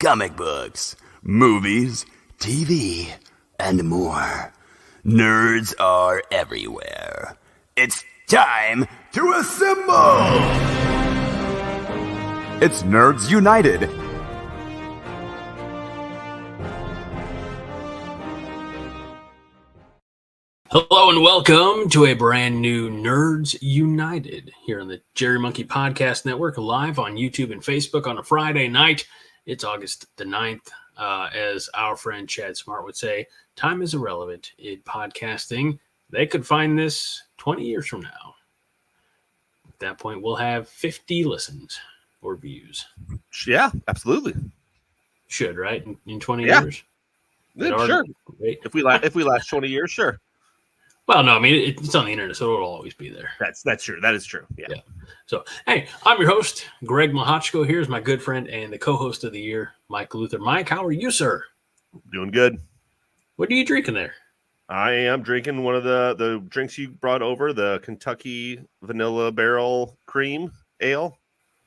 comic books, movies, TV, and more. Nerds are everywhere. It's time to assemble! It's Nerds United. Hello and welcome to a brand new Nerds United here on the Jerry Monkey Podcast Network, live on YouTube and Facebook on a Friday night. It's August the 9th. As our friend Chad Smart would say, time is irrelevant in podcasting. They could find this 20 years from now. At that point, we'll have 50 listens or views. Yeah, absolutely. Should, right? In 20 years? Yeah, sure. Great. If we last 20 years, sure. Well, no, I mean, it's on the internet, so it'll always be there. That's true. That is true. Yeah. So, hey, I'm your host, Greg Mahachko. Here's my good friend and the co-host of the year, Mike Luther. Mike, how are you, sir? Doing good. What are you drinking there? I am drinking one of the drinks you brought over, the Kentucky Vanilla Barrel Cream Ale.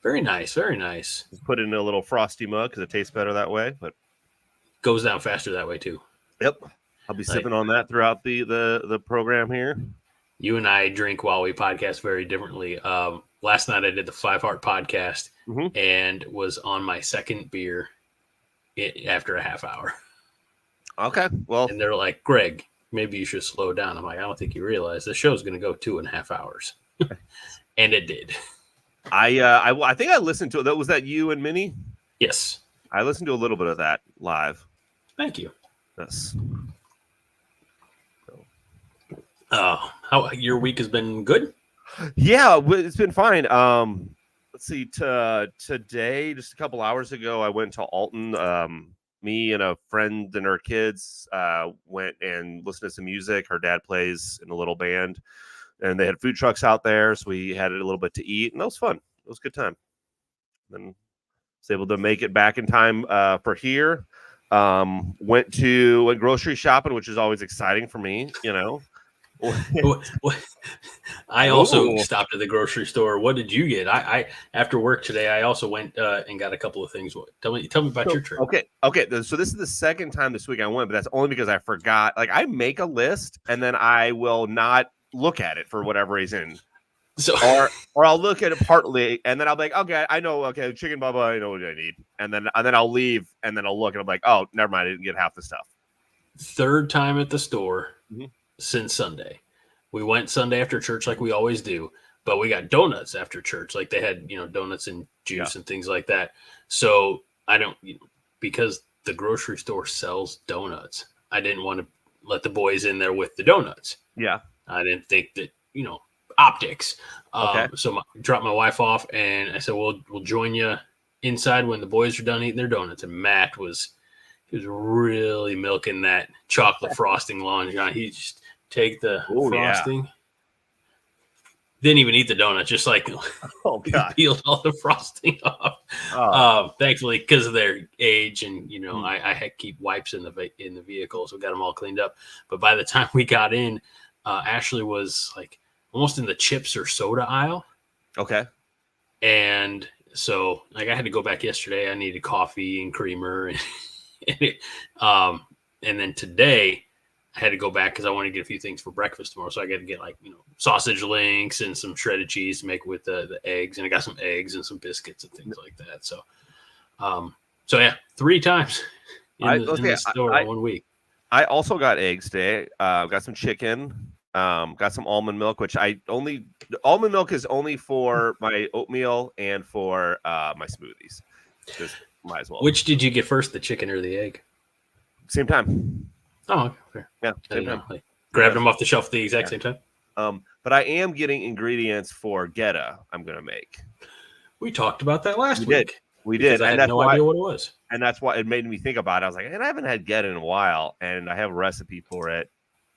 Very nice, very nice. Just put it in a little frosty mug because it tastes better that way. But goes down faster that way, too. Yep. I'll be sipping on that throughout the program here. You and I drink while we podcast very differently. Last night I did the 5 Heart podcast and was on my second beer after a half hour. Okay, well. And they're like, Greg, maybe you should slow down. I'm like, I don't think you realize the show's going to go 2.5 hours. And it did. I think I listened to it. Was that you and Minnie? Yes. I listened to a little bit of that live. Thank you. Yes. How your week has been good? Yeah, it's been fine. Let's see. Today, just a couple hours ago, I went to Alton. Me and a friend and her kids went and listened to some music. Her dad plays in a little band, and they had food trucks out there, so we had a little bit to eat, and that was fun. It was a good time. And was able to make it back in time for here. Went grocery shopping, which is always exciting for me, you know. I also stopped at the grocery store. What did you get? I after work today, I also went and got a couple of things. Tell me about your trip. Okay. So this is the second time this week I went, but that's only because I forgot. Like, I make a list and then I will not look at it for whatever reason. So or I'll look at it partly and then I'll be like, okay, I know. Okay, chicken bubba, I know what I need, and then I'll leave and then I'll look and I'm like, oh, never mind, I didn't get half the stuff. Third time at the store. Since Sunday. We went Sunday after church like we always do, but we got donuts after church. Like they had, donuts and juice and things like that. So I don't, because the grocery store sells donuts, I didn't want to let the boys in there with the donuts. Yeah. I didn't think that, optics. Okay. So dropped my wife off and I said, we'll join you inside when the boys are done eating their donuts. And Matt was really milking that chocolate frosting laundry. He just take the frosting. Yeah. Didn't even eat the donut, just like peeled all the frosting off. Thankfully, because of their age, and I keep wipes in the vehicle, so we got them all cleaned up. But by the time we got in, Ashley was like almost in the chips or soda aisle. Okay. And so, like, I had to go back yesterday. I needed coffee and creamer, and then today I had to go back because I wanted to get a few things for breakfast tomorrow. So I got to get sausage links and some shredded cheese to make with the eggs. And I got some eggs and some biscuits and things like that. So, yeah, 3 times in the store in 1 week. I also got eggs today. Got some chicken. Got some almond milk, which almond milk is only for my oatmeal and for my smoothies. Just might as well. Which did you get first, the chicken or the egg? Same time. Oh, okay. Yeah, same time. Grabbed them off the shelf at the exact same time. But I am getting ingredients for Geta I'm going to make. We talked about that last week. We did. I had no idea what it was. And that's why it made me think about it. I was like, and I haven't had Geta in a while, and I have a recipe for it.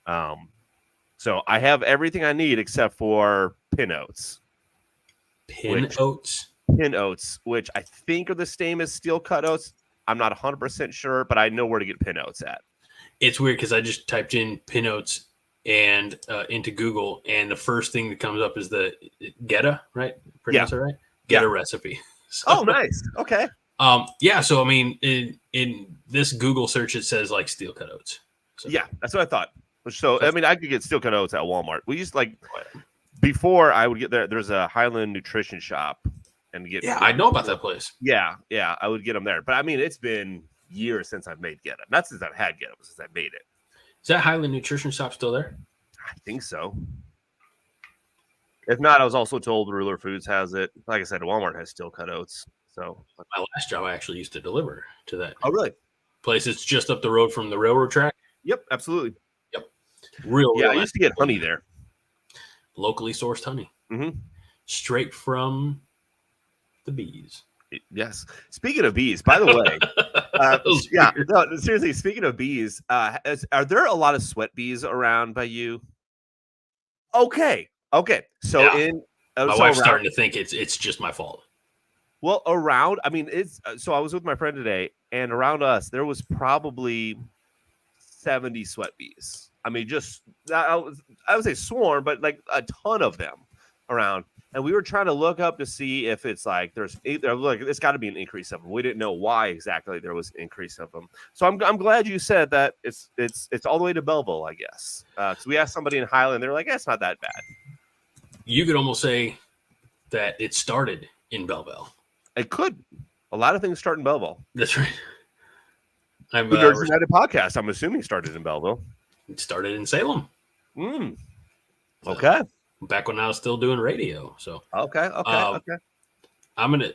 So I have everything I need except for pin oats. Pin oats, which I think are the same as steel cut oats. I'm not 100% sure, but I know where to get pin oats at. It's weird because I just typed in pin oats and into Google, and the first thing that comes up is the Geta, right? Pronounce it right? Geta recipe. So, oh, nice. Okay. Yeah. So I mean, in this Google search, it says like steel cutouts. So, Yeah, that's what I thought. So I mean, I could get steel cut oats at Walmart. We used like before I would get there. There's a Highland nutrition shop, and get I know about that place. Yeah, I would get them there. But I mean, it's been years since I've made Get 'em. Not since I've had Get 'em, since I made it. Is that Highland Nutrition Shop still there? I think so. If not, I was also told Ruler Foods has it. Like I said, Walmart has steel cut oats. So My last job, I actually used to deliver to that. Oh, really? Place. It's just up the road from the railroad track. Yep, absolutely. Yep. I used to get honey there. Locally sourced honey. Mm-hmm. Straight from the bees. Yes. Speaking of bees, by the way, no, seriously. Speaking of bees, are there a lot of sweat bees around by you? Okay. So my wife's starting to think it's just my fault. Well, around, I mean, so I was with my friend today, and around us there was probably 70 sweat bees. I mean, just I would say swarm, but like a ton of them around. And we were trying to look up to see if it's like it's got to be an increase of them. We didn't know why exactly there was an increase of them. So I'm glad you said that it's all the way to Belleville, I guess. Because we asked somebody in Highland, they're like, it's not that bad. You could almost say that it started in Belleville. It could. A lot of things start in Belleville. That's right. The Nerds United podcast, I'm assuming, started in Belleville. It started in Salem. Okay. Back when I was still doing radio. So okay. I'm gonna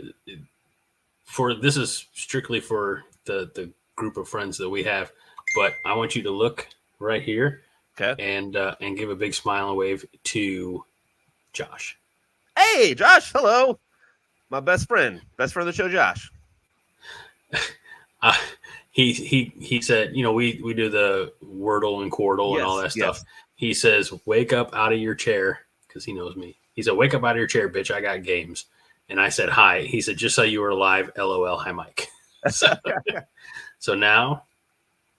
this is strictly for the group of friends that we have, but I want you to look right here, and give a big smile and wave to Josh. Hey, Josh! Hello, my best friend of the show, Josh. He said, we do the Wordle and Quordle and all that stuff. He says, "Wake up out of your chair." Because he knows me. He said, "Wake up out of your chair, bitch. I got games." And I said, "Hi." He said, "Just so you were alive, LOL. Hi, Mike." So now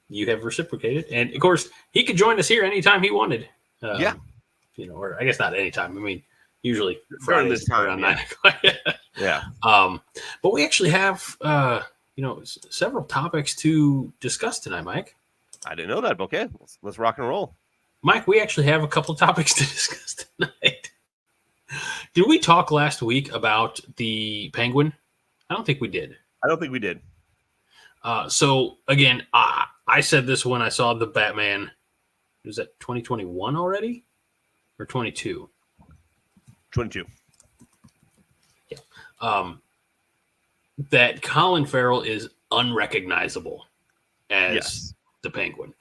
you have reciprocated. And, of course, he could join us here anytime he wanted. Or I guess not anytime. I mean, usually Fridays this time, around 9 o'clock. Yeah. But we actually have, several topics to discuss tonight, Mike. I didn't know that. But okay, let's rock and roll. Mike, we actually have a couple of topics to discuss tonight. Did we talk last week about the Penguin? I don't think we did. So, again, I said this when I saw the Batman. Was that 2021 already? Or 22? 22. Yeah. That Colin Farrell is unrecognizable as the Penguin.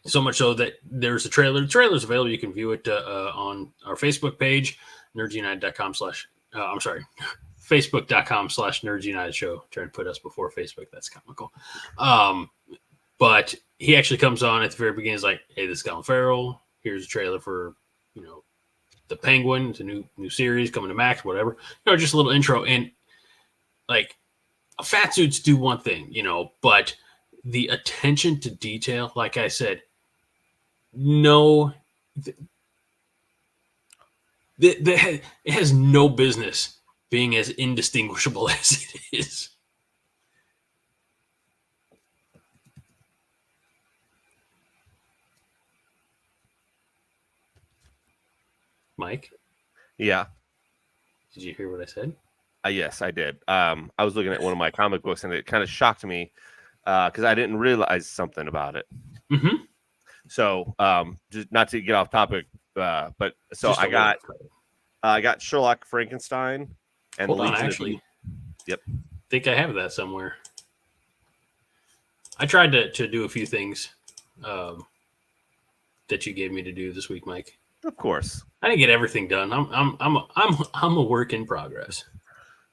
So much so that there's a trailer. The trailer's available. You can view it on our Facebook page, nerdsunited.com/ Facebook.com/nerdsunited show. Trying to put us before Facebook. That's comical. But he actually comes on at the very beginning. He's like, "Hey, this is Colin Farrell. Here's a trailer for, the Penguin. It's a new series coming to Max, whatever. Just a little intro." And like, fat suits do one thing, but the attention to detail, like I said, it has no business being as indistinguishable as it is. Mike? Yeah. Did you hear what I said? Yes, I did. I was looking at one of my comic books, and it kind of shocked me because I didn't realize something about it. Mm-hmm. So, just not to get off topic, but so I got Sherlock Frankenstein and Hold on, actually. Yep. I think I have that somewhere. I tried to do a few things that you gave me to do this week, Mike. Of course. I didn't get everything done. I'm a work in progress.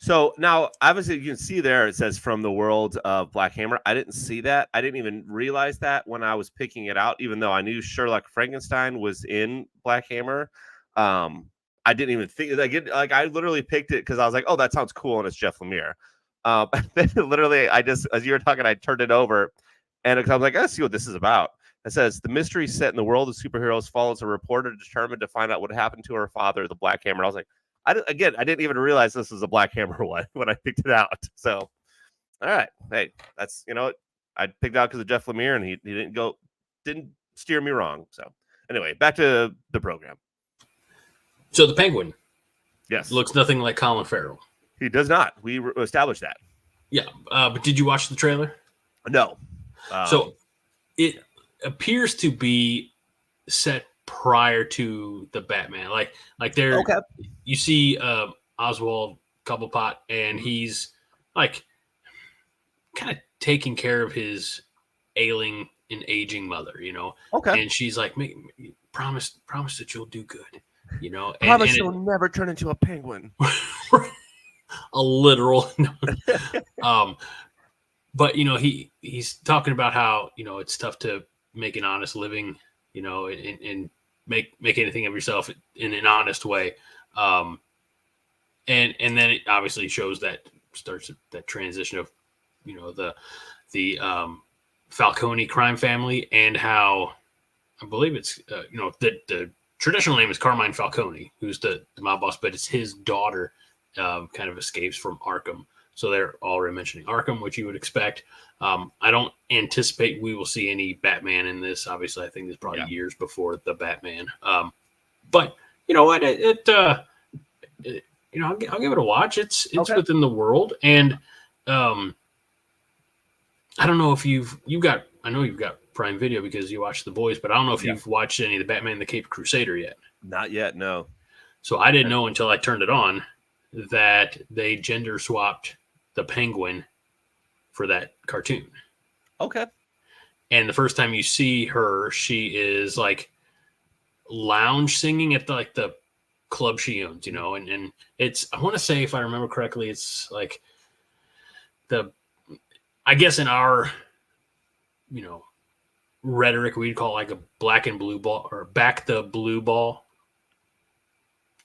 So now, obviously, you can see there it says "From the World of Black Hammer." I didn't see that. I didn't even realize that when I was picking it out, even though I knew Sherlock Frankenstein was in Black Hammer. I didn't even think I literally picked it because I was like, "Oh, that sounds cool," and it's Jeff Lemire. Then literally, I just, as you were talking, I turned it over, and I was like, "Let's see what this is about." It says, "The mystery set in the world of superheroes follows a reporter determined to find out what happened to her father, the Black Hammer." I was like, I didn't even realize this was a Black Hammer one when I picked it out. So, all right, hey, that's I picked it out because of Jeff Lemire, and he didn't steer me wrong. So, anyway, back to the program. So the Penguin, yes, looks nothing like Colin Farrell. He does not. We established that. Yeah, but did you watch the trailer? No. So it appears to be set prior to the Batman. Like there, okay. You see Oswald Cobblepot, and he's like kind of taking care of his ailing and aging mother, Okay. And she's like, promise that you'll do good, Promise you'll never turn into a penguin. A literal. But he's talking about how it's tough to make an honest living, and make anything of yourself in an honest way, and then it obviously shows that starts that transition of the Falcone crime family, and how I believe it's the traditional name is Carmine Falcone, who's the mob boss, but it's his daughter kind of escapes from Arkham. So they're already mentioning Arkham, which you would expect. I don't anticipate we will see any Batman in this. Obviously, I think it's probably years before the Batman. But you know what? I'll give it a watch. It's okay. Within the world, and I don't know if you've got. I know you've got Prime Video because you watched The Boys, but I don't know if you've watched any of the Batman the Caped Crusader yet. Not yet, no. So I didn't know until I turned it on that they gender swapped the Penguin for that cartoon. Okay. And the first time you see her, she is like lounge singing at the club she owns, and it's, I want to say, if I remember correctly, it's like I guess in our, rhetoric, we'd call it like a black and blue ball, or back the blue ball.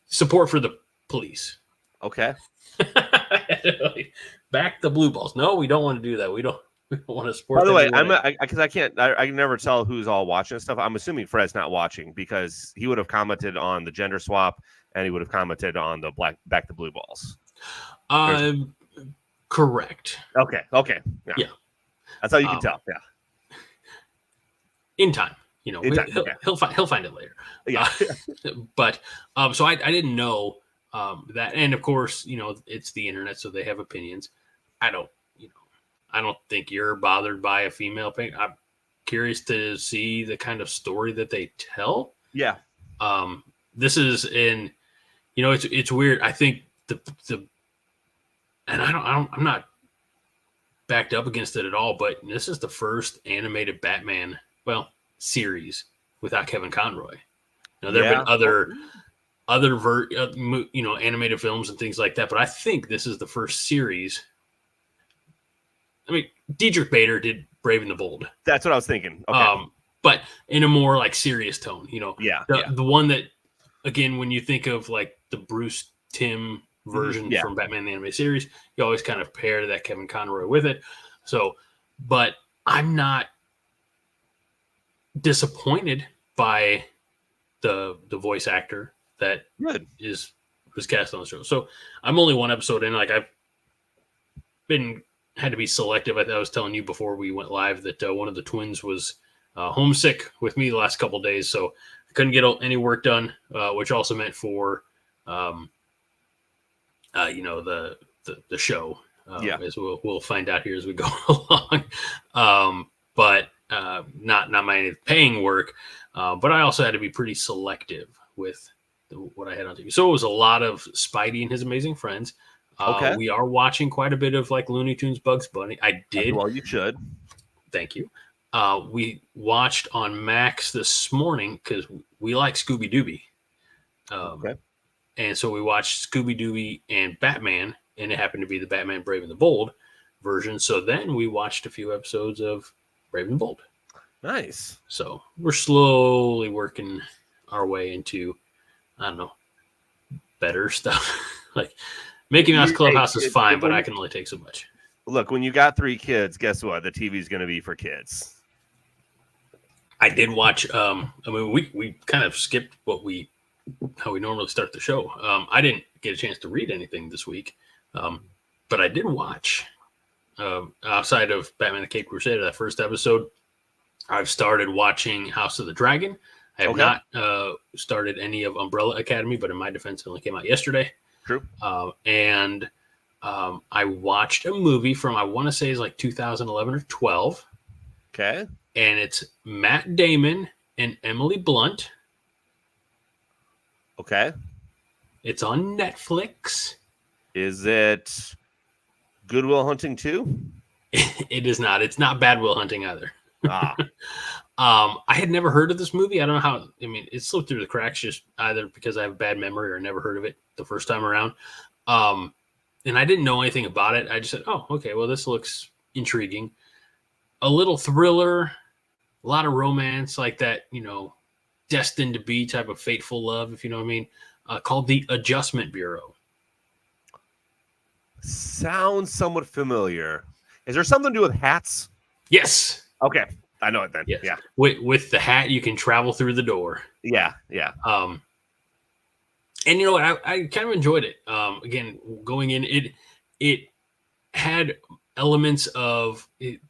Support for the police. Okay. Back the blue balls. No, we don't want to do that. We don't want to support. By the way, I can never tell who's all watching stuff. I'm assuming Fred's not watching because he would have commented on the gender swap and he would have commented on the back the blue balls. Correct. Okay. Yeah. That's how you can tell. Yeah. In time, he'll find it later. Yeah. But so I didn't know that, and of course, it's the internet, so they have opinions. I don't think you're bothered by a female penguin. I'm curious to see the kind of story that they tell. Yeah. This is it's weird. I think and I'm not backed up against it at all, but this is the first animated Batman series without Kevin Conroy. There have been other animated films and things like that, but I think this is the first series. I mean, Diedrich Bader did Brave and the Bold. That's what I was thinking. Okay. But in a more like serious tone, the one that, again, when you think of like the Bruce Timm version from Batman the Animated Series, you always kind of pair that Kevin Conroy with it. So, but I'm not disappointed by the voice actor that was cast on the show. So I'm only one episode in. Like, I've had to be selective. I was telling you before we went live that one of the twins was homesick with me the last couple of days, so I couldn't get any work done, which also meant for the show. As we'll find out here as we go along. But not my paying work. But I also had to be pretty selective with what I had on TV. So it was a lot of Spidey and His Amazing Friends. We are watching quite a bit of like Looney Tunes, Bugs Bunny. I did. Well, you should. Thank you. We watched on Max this morning because we like Scooby Dooby. And so we watched Scooby Dooby and Batman, and it happened to be the Batman Brave and the Bold version. So then we watched a few episodes of Brave and Bold. Nice. So we're slowly working our way into, I don't know, better stuff. Like Mickey Mouse Clubhouse is fine, but I can only take so much. Look, when you got 3 kids, guess what? The TV's going to be for kids. I did watch. We kind of skipped what we how we normally start the show. I didn't get a chance to read anything this week, but I did watch. Outside of Batman the Caped Crusader, that first episode, I've started watching House of the Dragon. I have not started any of Umbrella Academy, but in my defense, it only came out yesterday. True. And I watched a movie from, I want to say is like 2011 or 12. Okay. And it's Matt Damon and Emily Blunt. Okay. It's on Netflix. Is it Good Will Hunting 2? It is not. It's not Bad Will Hunting either. Ah. I had never heard of this movie. I don't know how. I mean, it slipped through the cracks just either because I have a bad memory or never heard of it the first time around. And I didn't know anything about it. I just said, oh, okay, well, this looks intriguing. A little thriller, a lot of romance, like that, destined to be type of fateful love, if you know what I mean, called The Adjustment Bureau. Sounds somewhat familiar. Is there something to do with hats? Yes. Okay. I know it then. Yes. Yeah. With the hat, you can travel through the door. Yeah. And you know what? I kind of enjoyed it. Again, going in, it had elements of it.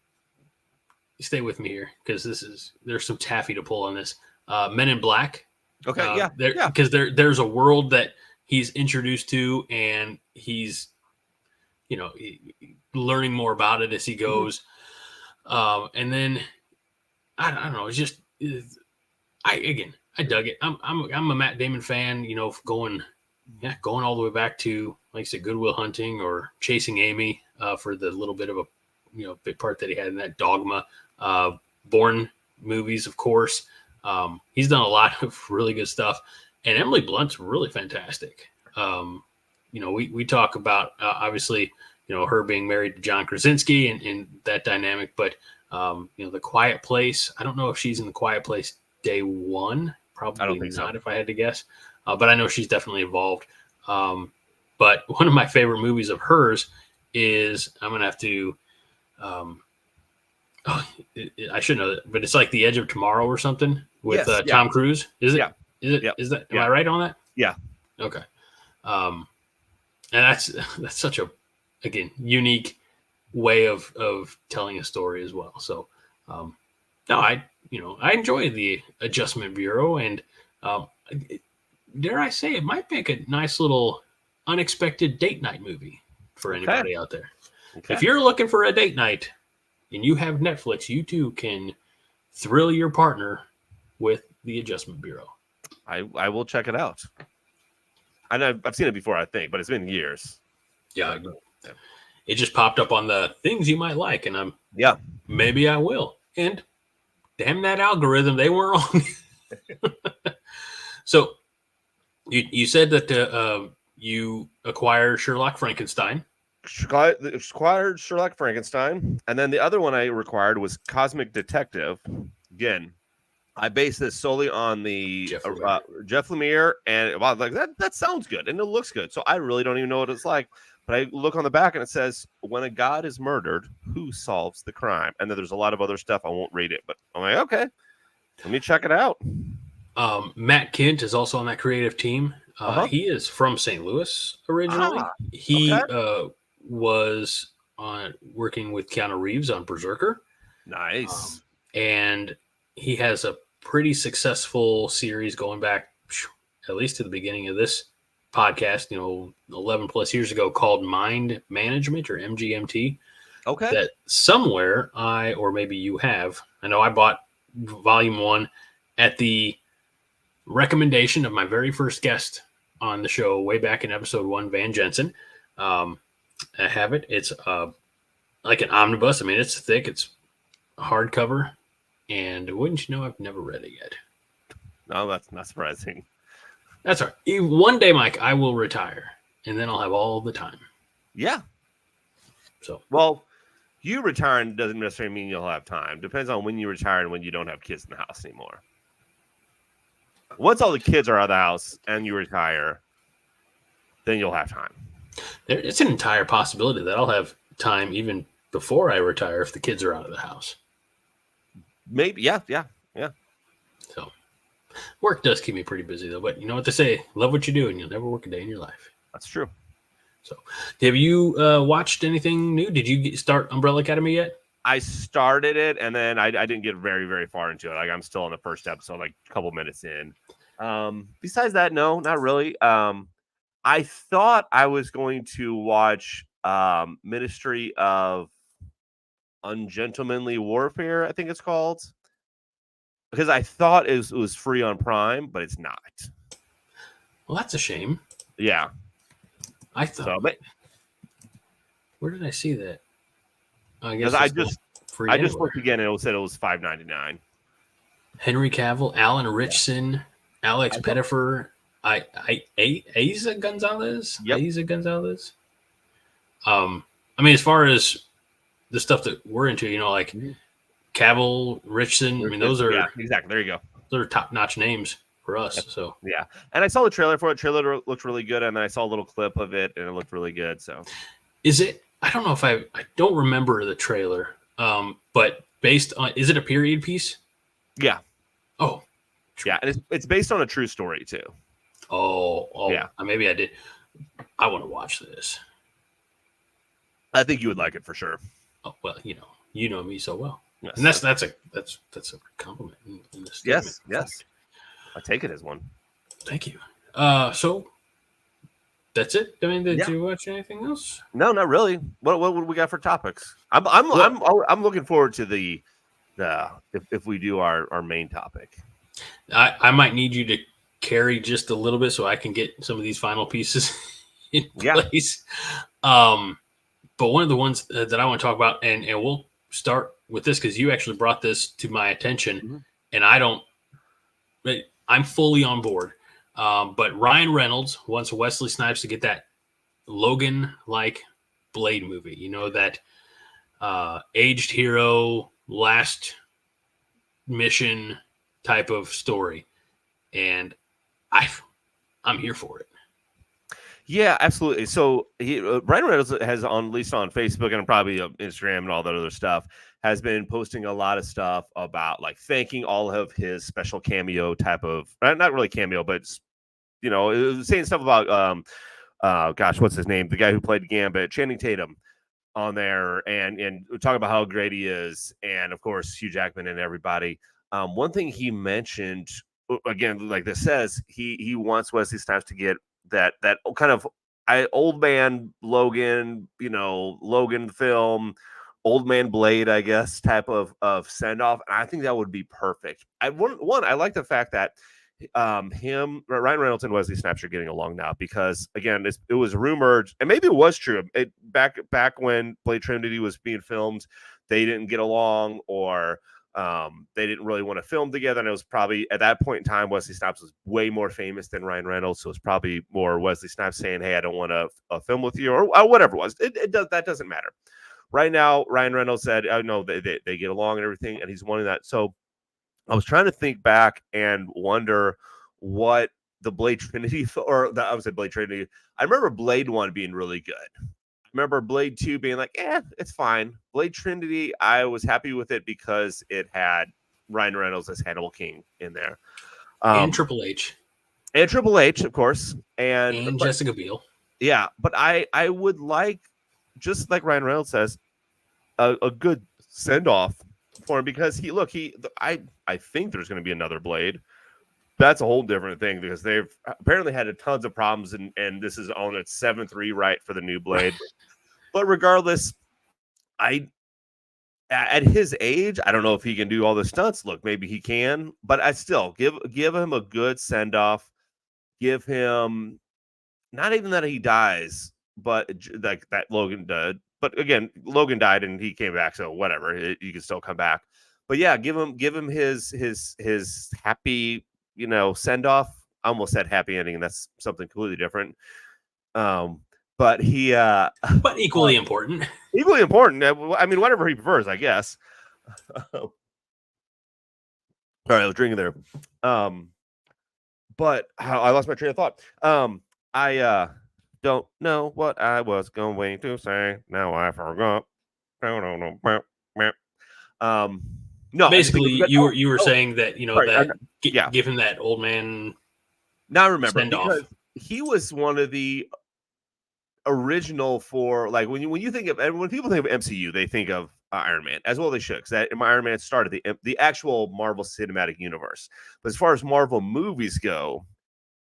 Stay with me here because there's some taffy to pull on this. Men in Black. Okay. Because there's a world that he's introduced to, and he's, learning more about it as he goes. And then I don't know. It's just I dug it. I'm a Matt Damon fan. Going all the way back to, like I said, Good Will Hunting or Chasing Amy for the little bit of a big part that he had in that Dogma. Bourne movies, of course. He's done a lot of really good stuff, and Emily Blunt's really fantastic. We talk about obviously her being married to John Krasinski and that dynamic, but The Quiet Place. I don't know if she's in The Quiet Place day one. Probably I don't think not, so. if I had to guess. But I know she's definitely involved. But one of my favorite movies of hers is, I'm gonna have to. I should know that, but it's like The Edge of Tomorrow or something with Tom Cruise. Is it? Yeah. Is it? Yeah. Is that? Am I right on that? Yeah. Okay. And that's such a, again, unique way of telling a story as well. So, I enjoy The Adjustment Bureau, and dare I say, it might make a nice little unexpected date night movie for anybody out there. Okay. If you're looking for a date night and you have Netflix, you too can thrill your partner with The Adjustment Bureau. I will check it out. I know I've seen it before, I think, but it's been years. Yeah. It just popped up on the things you might like, and maybe I will. And damn that algorithm, they weren't wrong. So you said that you acquired Sherlock Frankenstein. Acquired Sherlock Frankenstein, and then the other one I required was Cosmic Detective. Again, I base this solely on the Jeff Lemire, and like that sounds good and it looks good. So I really don't even know what it's like, but I look on the back and it says, "When a god is murdered, who solves the crime?" And then there's a lot of other stuff. I won't read it, but I'm like, okay, let me check it out. Matt Kint is also on that creative team. He is from St. Louis originally. He was working with Keanu Reeves on Berserker. Nice. And he has a pretty successful series going back at least to the beginning of this podcast, 11 plus years ago, called Mind Management, or MGMT. Okay. That somewhere or maybe you have. I know I bought volume 1 at the recommendation of my very first guest on the show way back in episode 1, Van Jensen. I have it. It's like an omnibus. I mean, it's thick. It's hardcover. And wouldn't you know, I've never read it yet. No, that's not surprising. That's all right. One day, Mike, I will retire, and then I'll have all the time. Yeah. So, well, you retiring doesn't necessarily mean you'll have time. Depends on when you retire and when you don't have kids in the house anymore. Once all the kids are out of the house and you retire, then you'll have time. It's an entire possibility that I'll have time even before I retire if the kids are out of the house. Maybe, yeah. So, Work does keep me pretty busy though, but you know what they say: love what you do, and you'll never work a day in your life. That's true. So, have you watched anything new? Did you start Umbrella Academy yet? I started it, and then I didn't get very, very far into it. Like, I'm still on the first episode, like a couple minutes in. Besides that, no, not really. I thought I was going to watch Ministry of Ungentlemanly Warfare, I think it's called, because I thought it was free on Prime, but it's not. Well, that's a shame. Yeah. I thought. So, but where did I see that? I because guess I it's just free I just anywhere. looked again and it said it was $5.99. Henry Cavill, Alan Richson, Alex Pettifer, Aiza Gonzalez. Yep. Aiza Gonzalez. I mean, as far as the stuff that we're into, you know, like Cavill, Richson. I mean, those are exactly. There you go. Those are top-notch names for us. So yeah, and I saw the trailer for it. Trailer looked really good, and then I saw a little clip of it, and it looked really good. So, is it? I don't know if I don't remember the trailer. But based on, is it a period piece? Yeah. Oh, yeah, and it's based on a true story too. Oh, yeah. Maybe I did. I want to watch this. I think you would like it for sure. Oh well, you know me so well, yes, and that's a compliment in this statement. Yes. I take it as one. Thank you. So that's it. I mean, did you watch anything else? No, not really. What we got for topics? I'm looking forward to the if we do our main topic. I might need you to carry just a little bit so I can get some of these final pieces in place. But one of the ones that I want to talk about, and we'll start with this because you actually brought this to my attention, and I'm fully on board. But Ryan Reynolds wants Wesley Snipes to get that Logan-like Blade movie. You know, that aged hero, last mission type of story. And I'm here for it. Yeah, absolutely. So Ryan Reynolds has at least on Facebook and probably Instagram and all that other stuff, has been posting a lot of stuff about like thanking all of his special cameo type of, not really cameo, but saying stuff about gosh, what's his name? The guy who played Gambit, Channing Tatum, on there, and talk about how great he is, and of course Hugh Jackman and everybody. One thing he mentioned again, like this says, he wants Wesley Snipes to get that kind of old man Logan, Logan film, old man Blade, I guess, type of send off. And I think that would be perfect. I like the fact that Ryan Reynolds and Wesley Snipes are getting along now because again, it was rumored, and maybe it was true. Back when Blade Trinity was being filmed, they didn't get along, or they didn't really want to film together. And it was probably at that point in time, Wesley Snipes was way more famous than Ryan Reynolds. So it's probably more Wesley Snipes saying, "Hey, I don't want to film with you," or whatever it was. That doesn't matter. Right now, Ryan Reynolds said, "Oh no, they get along and everything," and he's wanting that. So I was trying to think back and wonder what the Blade Trinity, I would say Blade Trinity. I remember Blade 1 being really good. Remember Blade 2 being like, it's fine. Blade Trinity, I was happy with it because it had Ryan Reynolds as Hannibal King in there. And Triple H. And Triple H, of course. And Jessica Biel. Yeah, but I would like, just like Ryan Reynolds says, a good send-off for him, because I think there's going to be another Blade. That's a whole different thing, because they've apparently had tons of problems, and this is on its 7th rewrite for the new Blade. But regardless, at his age, I don't know if he can do all the stunts. Look, maybe he can, but I still give him a good send off. Give him, not even that he dies, but like that Logan did. But again, Logan died and he came back, so whatever, you can still come back. But yeah, give him his happy, send off. I almost said happy ending, and that's something completely different. But he, but equally important. Equally important. I mean, whatever he prefers, I guess. All right, I was drinking there. But I lost my train of thought. I don't know what I was going to say. Now I forgot. No, basically you were oh, saying that sorry, give him that old man. Now I remember send off. because he was one of the original for like when you think of and when people think of MCU, they think of Iron Man as well. They should because that Iron Man started the actual Marvel Cinematic Universe. But as far as Marvel movies go,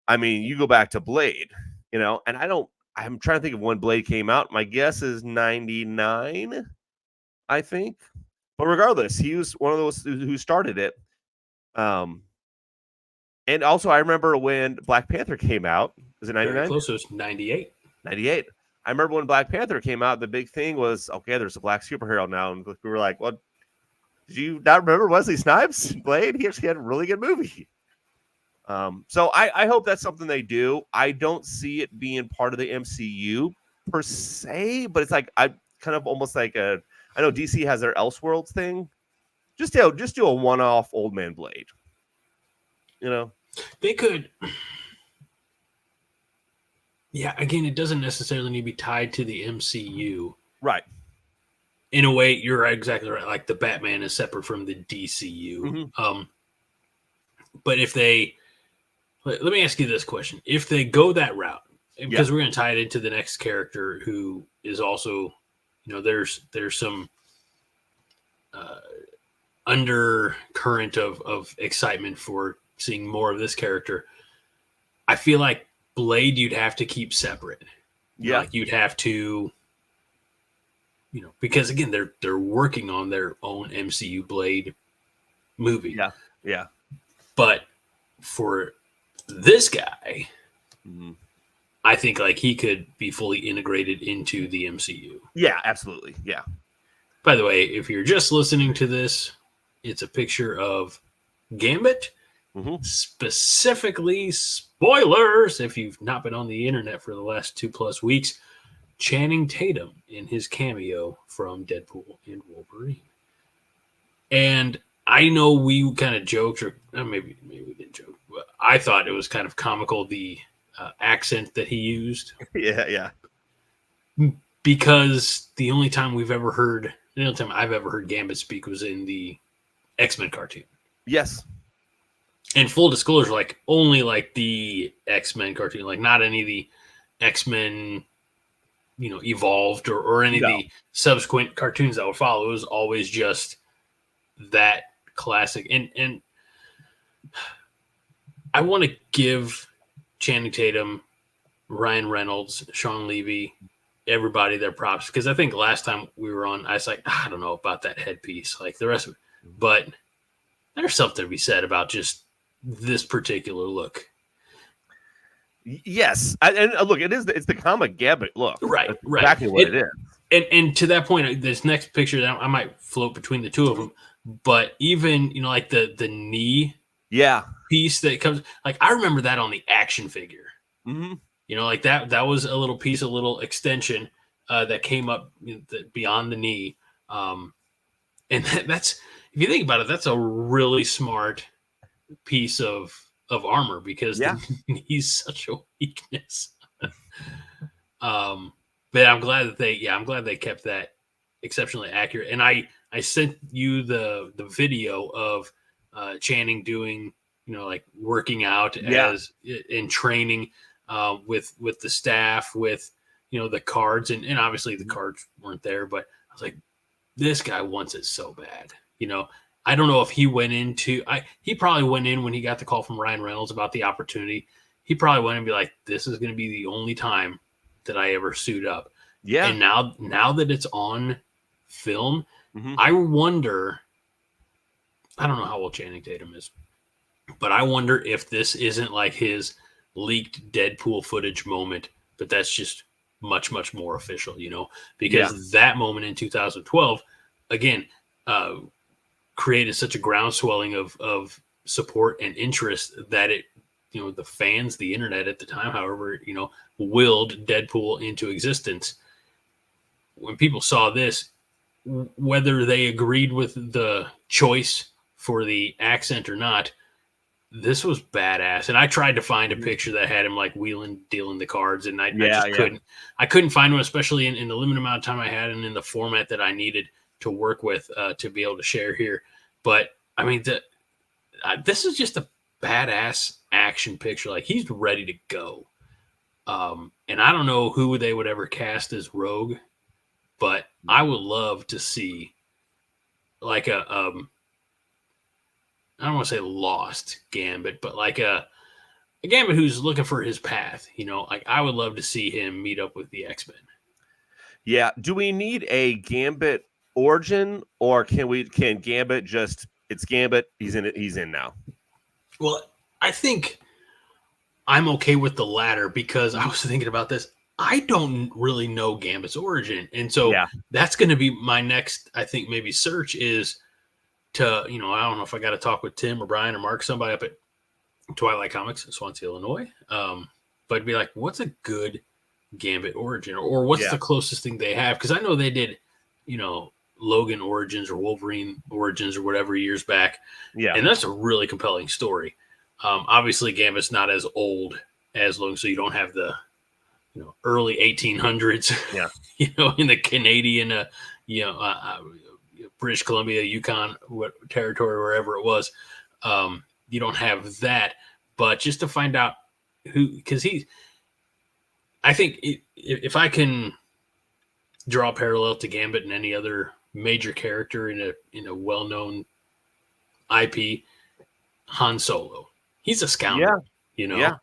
I mean, you go back to Blade, and I'm trying to think of when Blade came out. My guess is 99, I think. But regardless, he was one of those who started it. And also, I remember when Black Panther came out. Was it 99? Very close. It was 98. 98. I remember when Black Panther came out, the big thing was, okay, there's a black superhero now. And we were like, well, did you not remember Wesley Snipes? Blade? He actually had a really good movie. So I hope that's something they do. I don't see it being part of the MCU per se, but it's like, I kind of almost like I know DC has their Elseworlds thing. Just do a one-off Old Man Blade. They could. Yeah, again, it doesn't necessarily need to be tied to the MCU. Right. In a way, you're exactly right. Like the Batman is separate from the DCU. Mm-hmm. But if they, let me ask you this question: if they go that route, because we're going to tie it into the next character who is also, there's some undercurrent of excitement for seeing more of this character. I feel like Blade you'd have to keep separate. Like you'd have to, because again they're working on their own MCU Blade movie. Yeah. But for this guy, I think like he could be fully integrated into the MCU. Yeah, absolutely. Yeah. By the way, if you're just listening to this, it's a picture of Gambit. Specifically, spoilers, if you've not been on the internet for the last 2+ weeks, Channing Tatum in his cameo from Deadpool and Wolverine. And I know we kind of joked, or maybe we didn't joke, but I thought it was kind of comical, the accent that he used. Yeah. Because the only time I've ever heard Gambit speak was in the X-Men cartoon. Yes. And full disclosure, like only like the X-Men cartoon, like not any of the X-Men, evolved or any of the subsequent cartoons that would follow. It was always just that classic. And I want to give Channing Tatum, Ryan Reynolds, Sean Levy, everybody their props, because I think last time we were on, I was like, I don't know about that headpiece, like the rest of it, but there's something to be said about just this particular look. Yes, and look, it's the comic Gambit look, right? That's exactly what it is. And to that point, this next picture that I might float between the two of them, but even like the knee, piece that comes, like I remember that on the action figure. Like that was a little piece, a little extension that came up beyond the knee, and that's, if you think about it, that's a really smart piece of armor, because he's such a weakness. But I'm glad that they kept that exceptionally accurate. And I sent you the video of Channing doing, like working out as in training with the staff, with the cards, and obviously the cards weren't there, but I was like, this guy wants it so bad. I don't know if he went into, he probably went in when he got the call from Ryan Reynolds about the opportunity. He probably went and be like, this is going to be the only time that I ever suit up. Yeah. And now that it's on film, I wonder, I don't know how old Channing Tatum is, but I wonder if this isn't like his leaked Deadpool footage moment, but that's just much, much more official, because that moment in 2012, again, created such a groundswelling of support and interest that it, the fans, the internet at the time, however, willed Deadpool into existence. When people saw this, whether they agreed with the choice for the accent or not, this was badass. And I tried to find a picture that had him like dealing the cards, and I just couldn't. I couldn't find one, especially in the limited amount of time I had and in the format that I needed to work with to be able to share here. But I mean, this is just a badass action picture. Like, he's ready to go. And I don't know who they would ever cast as Rogue, but I would love to see like a I don't want to say lost Gambit, but like a Gambit who's looking for his path. You know, like I would love to see him meet up with the X-Men. Yeah. Do we need a Gambit origin, or can Gambit just, it's Gambit, he's in it, he's in now? Well, I think I'm okay with the latter because I was thinking about this. I don't really know Gambit's origin. And so that's going to be my next, I think, maybe search is to, you know, I don't know if I got to talk with Tim or Brian or Mark, somebody up at Twilight Comics in Swansea, Illinois. But be like, what's a good Gambit origin, or what's the closest thing they have? Because I know they did, you know, Logan Origins or Wolverine Origins or whatever years back. Yeah. And that's a really compelling story. Obviously, Gambit's not as old as Logan, so you don't have the, you know, early 1800s, you know, in the Canadian, you know, British Columbia, Yukon, territory, wherever it was. You don't have that. But just to find out who, because I think if I can draw a parallel to Gambit and any other major character in a well-known IP, Han Solo. He's a scoundrel, you know.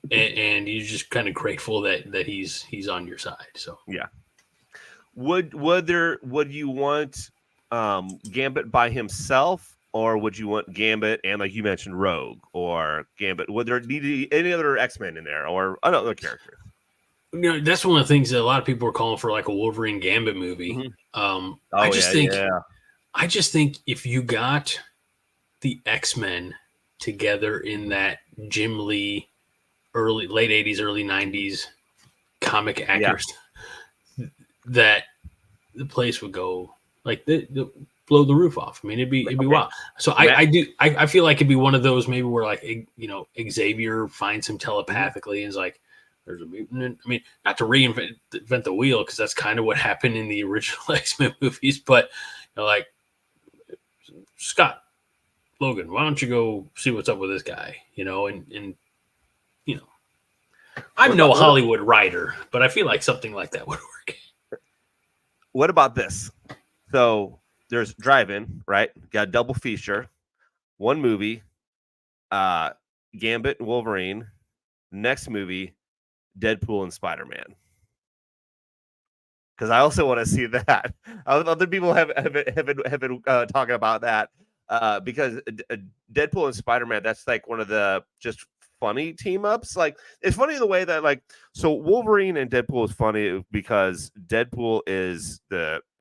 And you're just kind of grateful that he's on your side. So would you want Gambit by himself, or would you want Gambit and, like you mentioned, Rogue or Gambit? Would there need to be any other X-Men in there or another character? You know, that's one of the things that a lot of people are calling for, like a Wolverine Gambit movie. Mm-hmm. I just think if you got the X-Men together in that Jim Lee late 80s, early 90s comic accurate, that the place would go like blow the roof off. I mean, it'd be wild. So I feel like it'd be one of those maybe where, like, you know, Xavier finds him telepathically and is like, there's a mutant. I mean, not to reinvent the wheel, because that's kind of what happened in the original X-Men movies, but you know, like, Scott, Logan, why don't you go see what's up with this guy? You know, and you know, I'm no Hollywood writer, but I feel like something like that would work. What about this? So there's Drive-In, right? Got a double feature, one movie, Gambit and Wolverine. Next movie, Deadpool and Spider-Man. Because I also want to see that. Other people have been talking about that. Because Deadpool and Spider-Man, that's like one of the just funny team ups. Like, it's funny in the way that, like, so Wolverine and Deadpool is funny because Deadpool is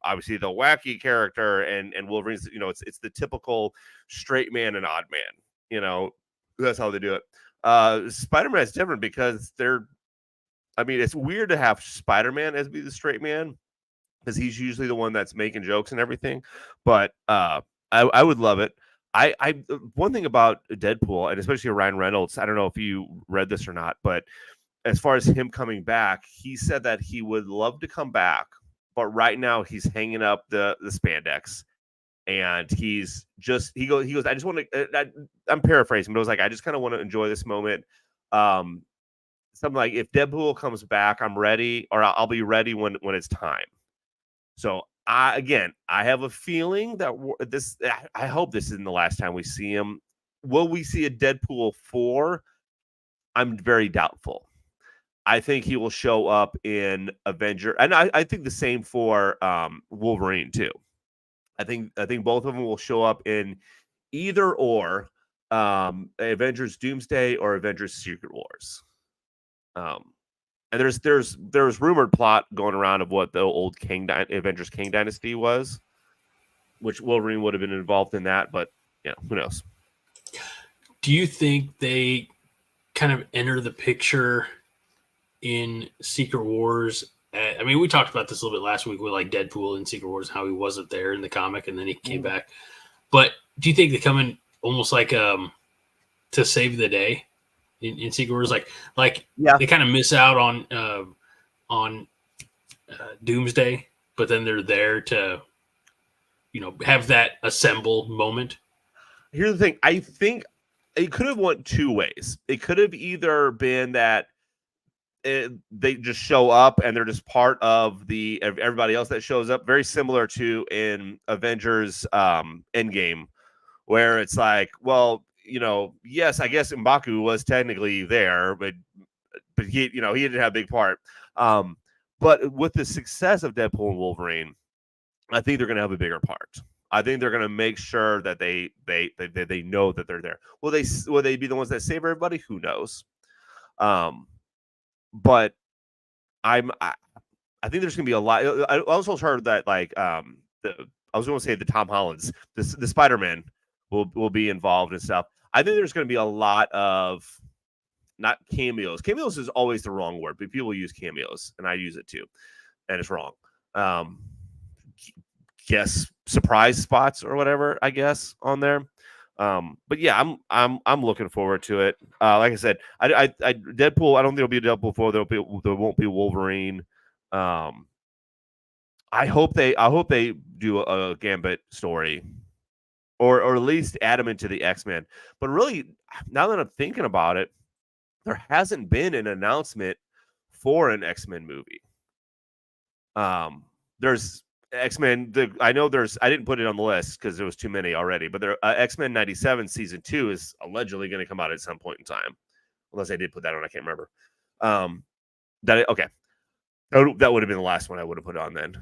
obviously the wacky character, and Wolverine's, you know, it's the typical straight man and odd man. You know, that's how they do it. Spider-Man is different because it's weird to have Spider-Man as be the straight man, because he's usually the one that's making jokes and everything. But I would love it. I one thing about Deadpool, and especially Ryan Reynolds, I don't know if you read this or not, but as far as him coming back, he said that he would love to come back, but right now he's hanging up the spandex, and he goes, I just want to. I'm paraphrasing, but it was like, I just kind of want to enjoy this moment. Something like, if Deadpool comes back, I'm ready, or I'll be ready when it's time. So I have a feeling that I hope this isn't the last time we see him. Will we see a Deadpool 4? I'm very doubtful. I think he will show up in Avenger, and I think the same for Wolverine too. I think both of them will show up in either or Avengers Doomsday or Avengers Secret Wars. And there's rumored plot going around of what the old Avengers King Dynasty was, which Wolverine would have been involved in that, but who knows? Do you think they kind of enter the picture in Secret Wars? I mean, we talked about this a little bit last week with, like, Deadpool in Secret Wars, how he wasn't there in the comic and then he came back. But do you think they come in almost like to save the day in Secret Wars? Like they kind of miss out on Doomsday, but then they're there to, have that assemble moment. Here's the thing. I think it could have went two ways. It could have either been that they just show up and they're just part of everybody else that shows up, very similar to in Avengers Endgame, where it's like, well, yes, I guess M'Baku was technically there, but he didn't have a big part. But with the success of Deadpool and Wolverine, I think they're going to have a bigger part. I think they're going to make sure that they know that they're there. Will they be the ones that save everybody? Who knows? But I think there's going to be a lot. I also heard that I was going to say the Tom Hollands, the Spider-Man will be involved and stuff. I think there's going to be a lot of not cameos. Cameos is always the wrong word, but people use cameos, and I use it too, and it's wrong. Guess surprise spots or whatever, I guess, on there. But yeah, I'm looking forward to it. Like I said, I Deadpool. I don't think there'll be a Deadpool 4. There won't be Wolverine. I hope they do a Gambit story, or at least add him into the X-Men. But really, now that I'm thinking about it, there hasn't been an announcement for an X-Men movie. There's X-Men. I didn't put it on the list because there was too many already. But there, X-Men 97 season 2 is allegedly going to come out at some point in time, unless I did put that on. I can't remember. Okay, that would have been the last one I would have put on then.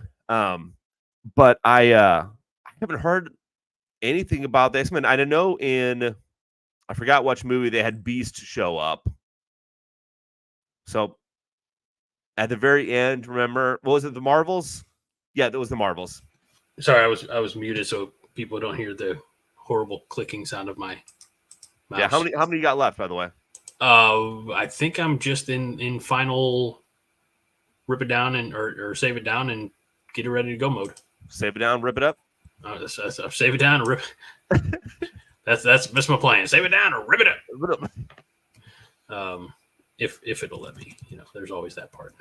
But I haven't heard anything about the X-Men. I know I forgot which movie they had Beast show up. So at the very end, remember, what was it? The Marvels? Yeah, that was the Marvels. Sorry, I was muted so people don't hear the horrible clicking sound of my mouse. Yeah, how many you got left, by the way? I think I'm just in final rip it down or save it down and get it ready to go mode. Save it down, rip it up. Save it down and rip. That's my plan. Save it down or rip it up. Rip it up. If it'll let me, there's always that part.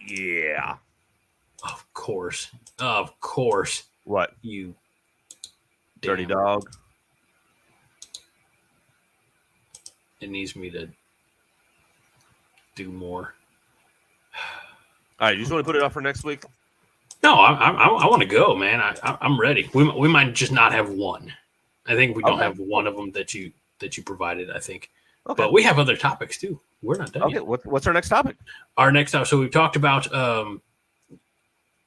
Yeah. Of course. What? You dirty dog. It needs me to do more. All right, you just want to put it off for next week? No, I want to go, man. I'm ready. We might just not have one. I think we don't have one of them that you provided, I think. Okay. But we have other topics too. We're not done yet. Okay, what's our next topic? Our next topic. So we've talked about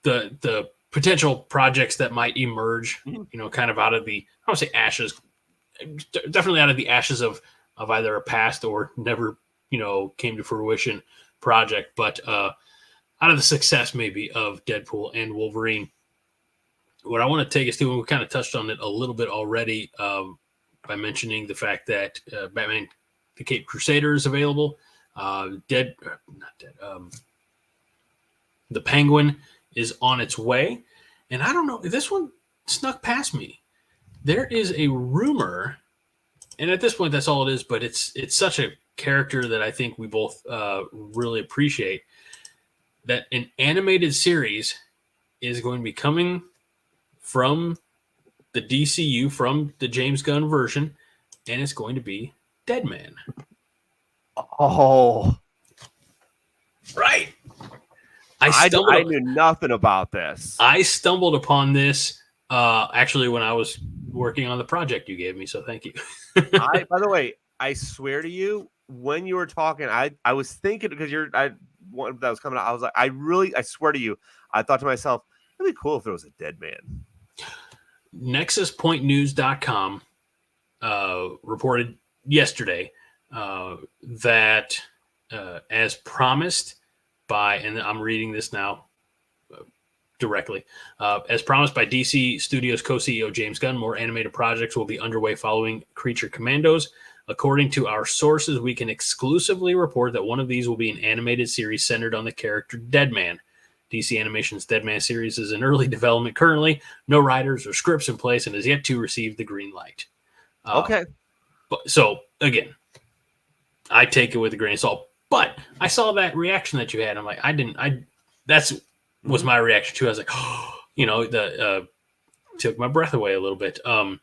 the potential projects that might emerge, kind of out of the, I don't say ashes, definitely out of the ashes of either a past or never, came to fruition project, but out of the success maybe of Deadpool and Wolverine. What I want to take us to, and we kind of touched on it a little bit already by mentioning the fact that Batman, the Caped Crusader is available. The Penguin is on its way. And I don't know, this one snuck past me. There is a rumor, and at this point that's all it is, but it's such a character that I think we both really appreciate, that an animated series is going to be coming from the DCU, from the James Gunn version, and it's going to be Deadman. Oh. Right. I knew nothing about this. I stumbled upon this actually when I was working on the project you gave me, so thank you. By the way, I swear to you, when you were talking, I was thinking, because that was coming out, I was like, I swear to you, I thought to myself, it'd be cool if there was a Deadman. NexusPointNews.com reported yesterday that as promised by, and I'm reading this now directly, as promised by DC Studios co-CEO James Gunn, more animated projects will be underway following Creature Commandos. According to our sources, we can exclusively report that one of these will be an animated series centered on the character Deadman. DC Animation's Deadman series is in early development currently. No writers or scripts in place and has yet to receive the green light. Okay. So, again, I take it with a grain of salt. But I saw that reaction that you had. I'm like, that's was my reaction too. I was like, the took my breath away a little bit. Well,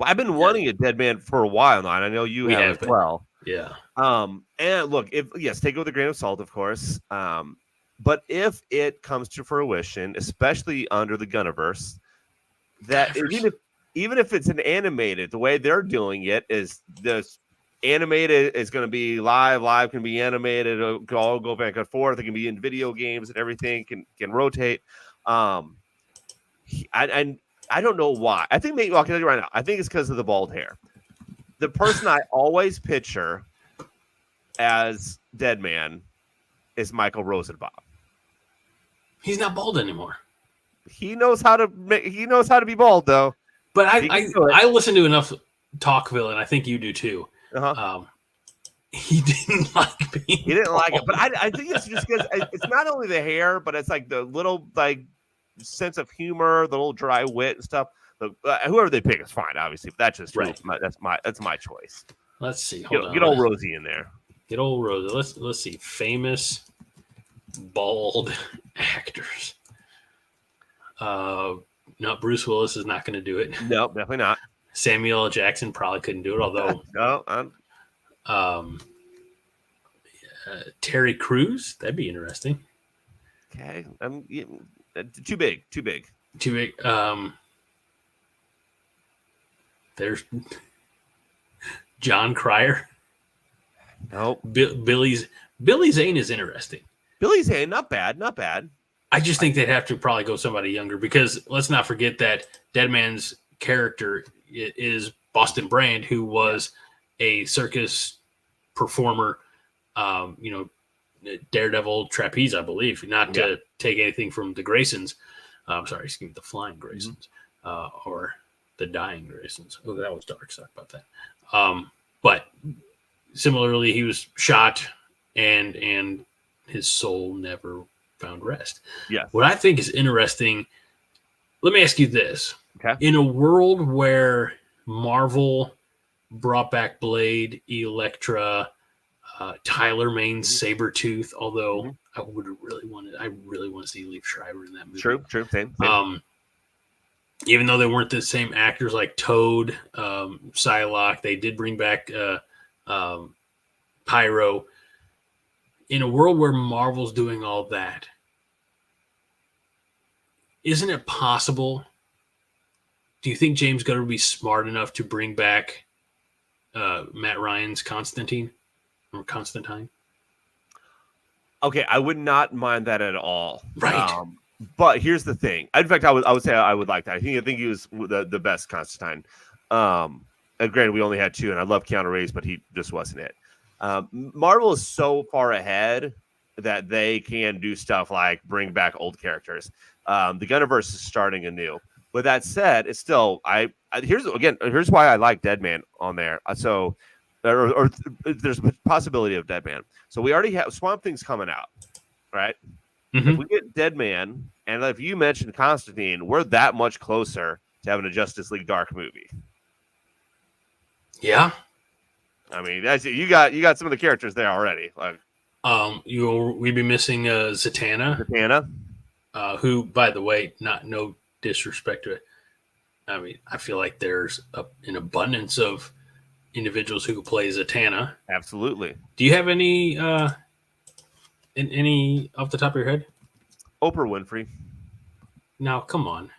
I've been wanting a Deadman for a while now, and I know you We have have as been. well. Yeah. And look, take it with a grain of salt, of course. But if it comes to fruition, especially under the Gunniverse, that even if it's an animated, the way they're doing it is this animated is going to be live can be animated, it'll go back and forth. It can be in video games and everything can rotate. I don't know why. I think maybe I'll tell you right now. I think it's because of the bald hair. The person I always picture as Deadman is Michael Rosenbaum. He's not bald anymore. He knows how to be bald though. But I listen to enough Talkville, and I think you do too. Uh-huh. He didn't like being. He didn't bald. like it, but I think it's just because it's not only the hair, but it's like the little like sense of humor, the little dry wit and stuff. Whoever they pick is fine, obviously. But that's just right. That's my choice. Let's see. Get old Rosie in there. Get old Rosie. Let's see. Famous bald actors. No, Bruce Willis is not going to do it. No, definitely not. Samuel L. Jackson probably couldn't do it, although Terry Crews, that'd be interesting. Okay, too big. There's John Cryer. Nope. Billy Zane is interesting. Billy Zane, not bad. I just think they'd have to probably go somebody younger because let's not forget that Deadman's character is Boston Brand, who was a circus performer, Daredevil trapeze, I believe, not to take anything from the Graysons. The Flying Graysons or the Dying Graysons. Oh, that was dark. Sorry about that. But similarly, he was shot and his soul never found rest. Yeah. What I think is interesting, let me ask you this. Okay. In a world where Marvel brought back Blade, Elektra, Tyler Maine's Sabretooth, although I really want to see Liev Schreiber in that movie. True, same. Even though they weren't the same actors like Toad, Psylocke, they did bring back Pyro. In a world where Marvel's doing all that, isn't it possible? Do you think James Gunn would be smart enough to bring back Matt Ryan's Constantine? Okay, I would not mind that at all. Right. But here's the thing. In fact, I would say I would like that. I think he was the best Constantine. Granted, we only had two, and I love Keanu Reeves, but he just wasn't it. Marvel is so far ahead that they can do stuff like bring back old characters. The Gunniverse is starting anew. With that said, it's still here's why I like Deadman on there. So there's a possibility of Deadman. So we already have Swamp Thing's coming out, right? Mm-hmm. If we get Deadman, and if you mentioned Constantine, we're that much closer to having a Justice League Dark movie. Yeah. I mean, you got some of the characters there already. Like, we'd be missing Zatanna, who, by the way, no disrespect to it. I mean, I feel like there's an abundance of individuals who play Zatanna. Absolutely. Do you have any off the top of your head? Oprah Winfrey. Now, come on.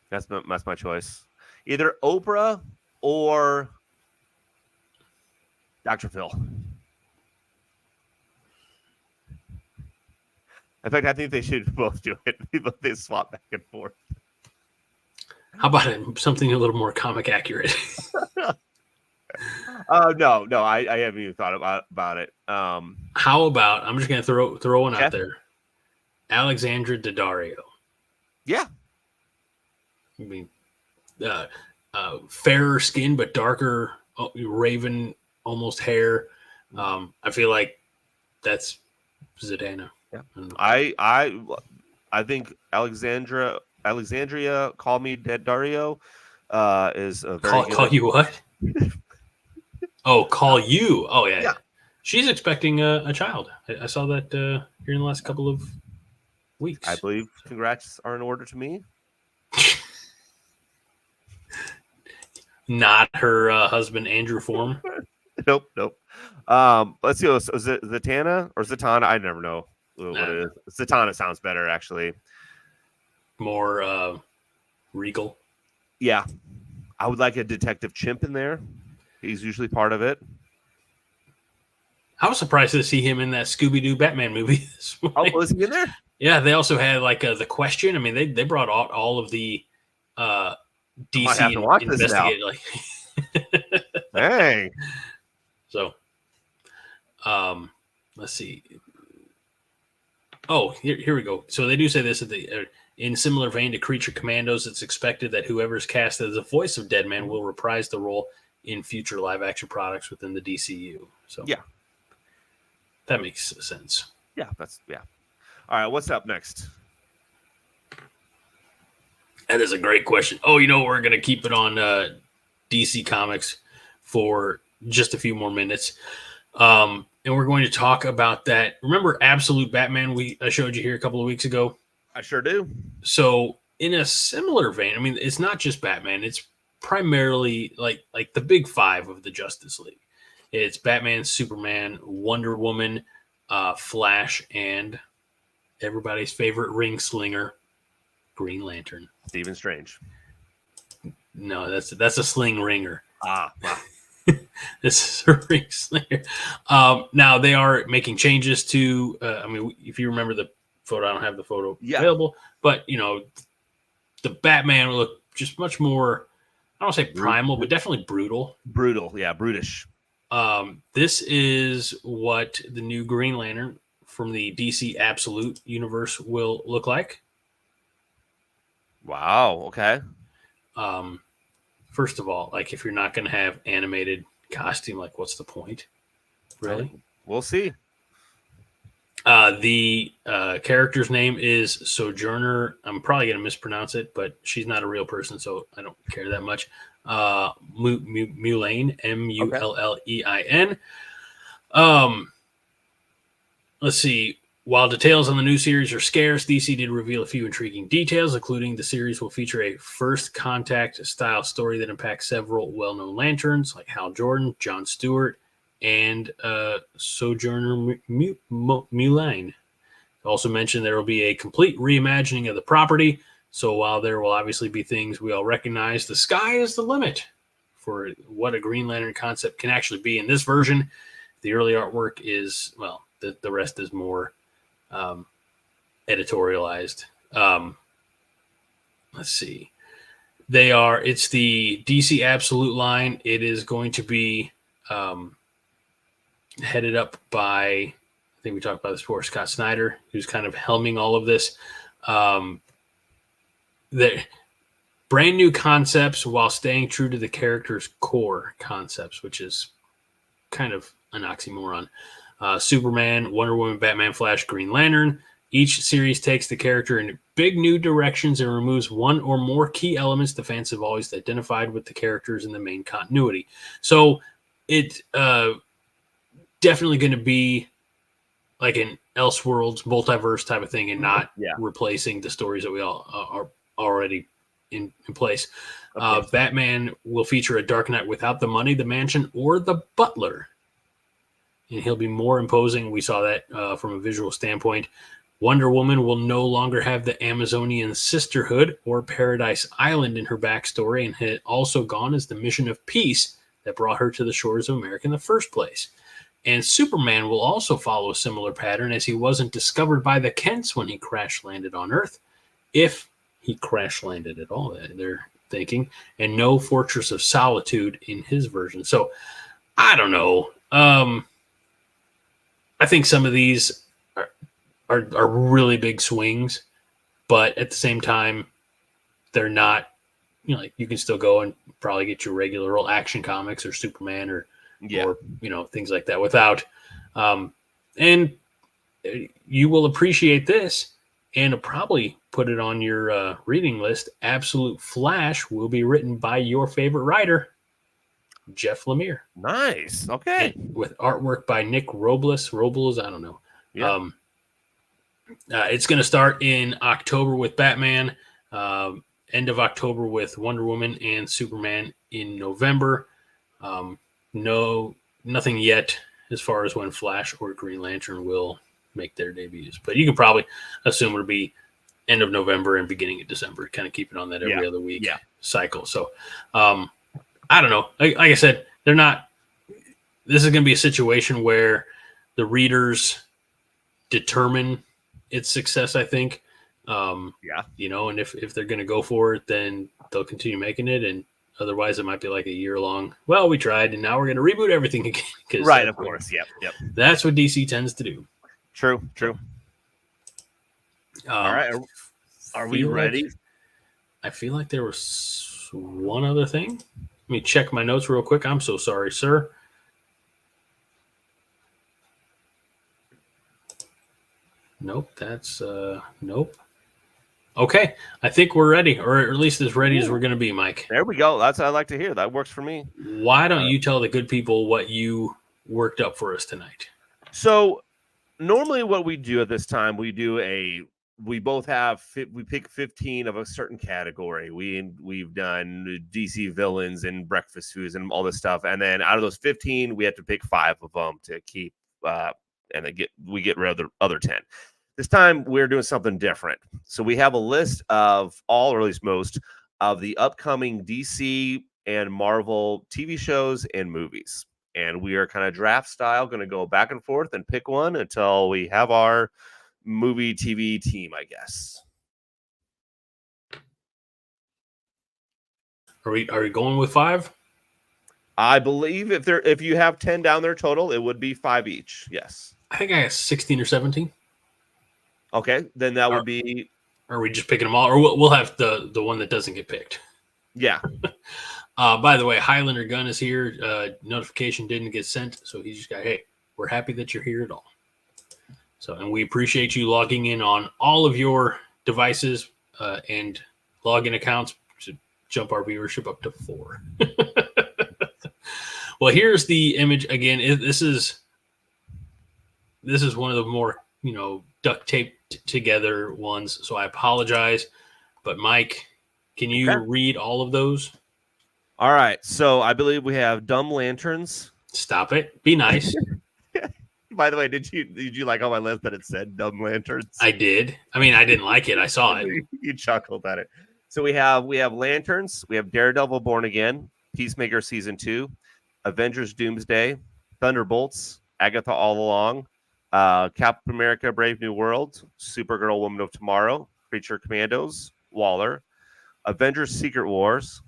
That's my choice. Either Oprah or Dr. Phil. In fact, I think they should both do it. They swap back and forth. How about something a little more comic accurate? No, I haven't even thought about it. How about, I'm just going to throw one out there. Alexandra Daddario. Yeah. I mean, fairer skin, but darker raven almost hair. I feel like that's Zatanna. Yeah. I think Alexandria, call me Daddario, is a very call you what? Oh, call you. Oh yeah. She's expecting a child. I saw that here in the last couple of weeks. I believe congrats are in order to me. Not her husband, Andrew Form. Nope. Let's see. Is it Zatanna or Zatanna? I never know what it is. Zatanna sounds better, actually. More regal. Yeah. I would like a Detective Chimp in there. He's usually part of it. I was surprised to see him in that Scooby-Doo Batman movie this morning. Oh, was he in there? Yeah, they also had like The Question. I mean, they brought out all of the DC investigate. Like, dang. So, let's see. Oh, here we go. So they do say this in similar vein to Creature Commandos. It's expected that whoever's cast as the voice of Deadman will reprise the role in future live-action products within the DCU. So yeah, that makes sense. Yeah, All right, what's up next? That is a great question. Oh, we're going to keep it on DC Comics for just a few more minutes. And we're going to talk about that. Remember Absolute Batman I showed you here a couple of weeks ago? I sure do. So in a similar vein, I mean, it's not just Batman. It's primarily like the big five of the Justice League. It's Batman, Superman, Wonder Woman, Flash, and everybody's favorite ring slinger, Green Lantern. Stephen Strange. No, that's a sling ringer. Wow. This is a ring slinger. Now they are making changes to. If you remember the photo, I don't have the photo available, but the Batman will look just much more. I don't say primal, but definitely brutal. Brutal, yeah, brutish. This is what the new Green Lantern from the DC Absolute universe will look like. Wow. Okay. First of all, like if you're not going to have animated costume, like what's the point? Really? We'll see. The character's name is Sojourner. I'm probably going to mispronounce it, but she's not a real person, so I don't care that much. Mullein, Mullein. Let's see. While details on the new series are scarce, DC did reveal a few intriguing details, including the series will feature a first contact style story that impacts several well-known lanterns like Hal Jordan, Jon Stewart, and Sojourner Mullein. Also mentioned there will be a complete reimagining of the property. So while there will obviously be things we all recognize, the sky is the limit for what a Green Lantern concept can actually be in this version. The early artwork is, well, the rest is more editorialized. Let's see. It's the DC Absolute line. It is going to be headed up by, I think we talked about this before, Scott Snyder, who's kind of helming all of this. The brand new concepts while staying true to the character's core concepts, which is kind of an oxymoron. Superman, Wonder Woman, Batman, Flash, Green Lantern. Each series takes the character in big new directions and removes one or more key elements the fans have always identified with the characters in the main continuity. So it definitely going to be like an Elseworlds multiverse type of thing and not replacing the stories that we all are already in place. Okay. Batman will feature a Dark Knight without the money, the mansion, or the butler. And he'll be more imposing. We saw that from a visual standpoint. Wonder Woman will no longer have the Amazonian Sisterhood or Paradise Island in her backstory, and had also gone as the mission of peace that brought her to the shores of America in the first place. And Superman will also follow a similar pattern, as he wasn't discovered by the Kents when he crash landed on Earth, if he crash landed at all, they're thinking, and no Fortress of Solitude in his version. So I don't know. I think some of these are really big swings, but at the same time, they're not, like you can still go and probably get your regular old Action Comics or Superman or things like that without, and you will appreciate this and probably put it on your reading list. Absolute Flash will be written by your favorite writer, Jeff Lemire. Nice. Okay. With artwork by Nick Robles, I don't know. It's going to start in October with Batman. And end of October with Wonder Woman and Superman in November. Nothing yet as far as when Flash or Green Lantern will make their debuts. But you can probably assume it'll be end of November and beginning of December, kind of keep it on that every other week cycle. So I don't know. Like I said, they're not – this is going to be a situation where the readers determine its success, I think. You know, and if they're going to go for it, then they'll continue making it. And otherwise, it might be like a year-long, well, we tried, and now we're going to reboot everything again. Right, of course. Yep. That's what DC tends to do. True. All right. Are we ready? I feel like there was one other thing. Let me check my notes real quick. I'm so sorry, sir. Nope, that's nope. Okay, I think we're ready, or at least as ready as we're going to be, Mike. There we go. That's what I like to hear. That works for me. Why don't you tell the good people what you worked up for us tonight? So normally what we do at this time, we pick 15 of a certain category. We've done DC villains and breakfast foods and all this stuff. And then out of those 15, we have to pick 5 of them to keep, and then we get rid of the other 10. This time we're doing something different. So we have a list of all, or at least most, of the upcoming DC and Marvel TV shows and movies. And we are kind of draft style, going to go back and forth and pick one until we have our movie TV team, I guess. Are we going with 5? I believe if you have 10 down there total, it would be 5 each. Yes. I think I got 16 or 17. Okay, then that would be. Are we just picking them all, or we'll have the one that doesn't get picked? Yeah. By the way, Highlander Gunn is here. Notification didn't get sent, so he just got, hey, we're happy that you're here at all. So, and we appreciate you logging in on all of your devices and login accounts to jump our viewership up to 4. Well, here's the image again. This is one of the more, duct taped together ones. So I apologize, but Mike, can you read all of those? All right. So I believe we have dumb lanterns. Stop it. Be nice. By the way, did you like on my list that it said dumb lanterns? I did. I mean, I didn't like it. I saw it. You chuckled at it. So we have lanterns. We have Daredevil Born Again, Peacemaker Season 2, Avengers Doomsday, Thunderbolts, Agatha All Along, Captain America Brave New World, Supergirl Woman of Tomorrow, Creature Commandos, Waller, Avengers Secret Wars,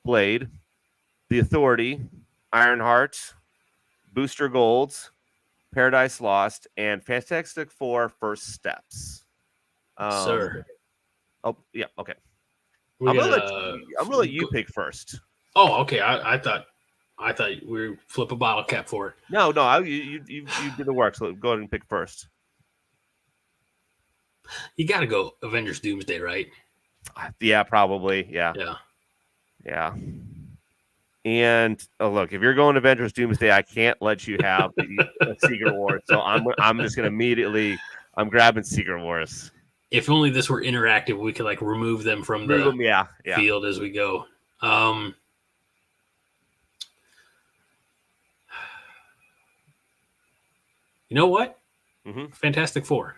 Blade, The Authority, Ironheart, Booster Gold, Paradise Lost, and Fantastic Four First Steps. Sir. Oh, yeah, okay. I'm gonna let you pick first. Oh, okay. I thought we were flip a bottle cap for it. No, you did the work, so go ahead and pick first. You got to go Avengers Doomsday, right? Yeah, probably. Yeah. And look, if you're going Avengers Doomsday, I can't let you have the Secret Wars. So I'm just gonna immediately grabbing Secret Wars. If only this were interactive, we could remove them from the field as we go. You know what? Mm-hmm. Fantastic Four.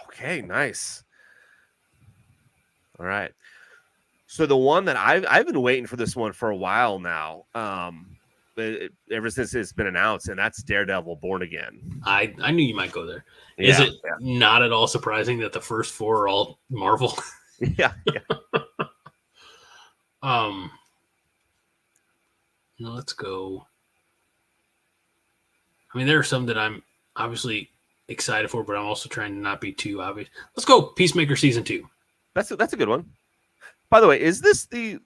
Okay, nice. All right. So the one that I've been waiting for this one for a while now, ever since it's been announced, and that's Daredevil Born Again. I knew you might go there. Is it not at all surprising that the first 4 are all Marvel? Yeah. Let's go. I mean, there are some that I'm obviously excited for, but I'm also trying to not be too obvious. Let's go Peacemaker Season 2. That's a good one. By the way, is this the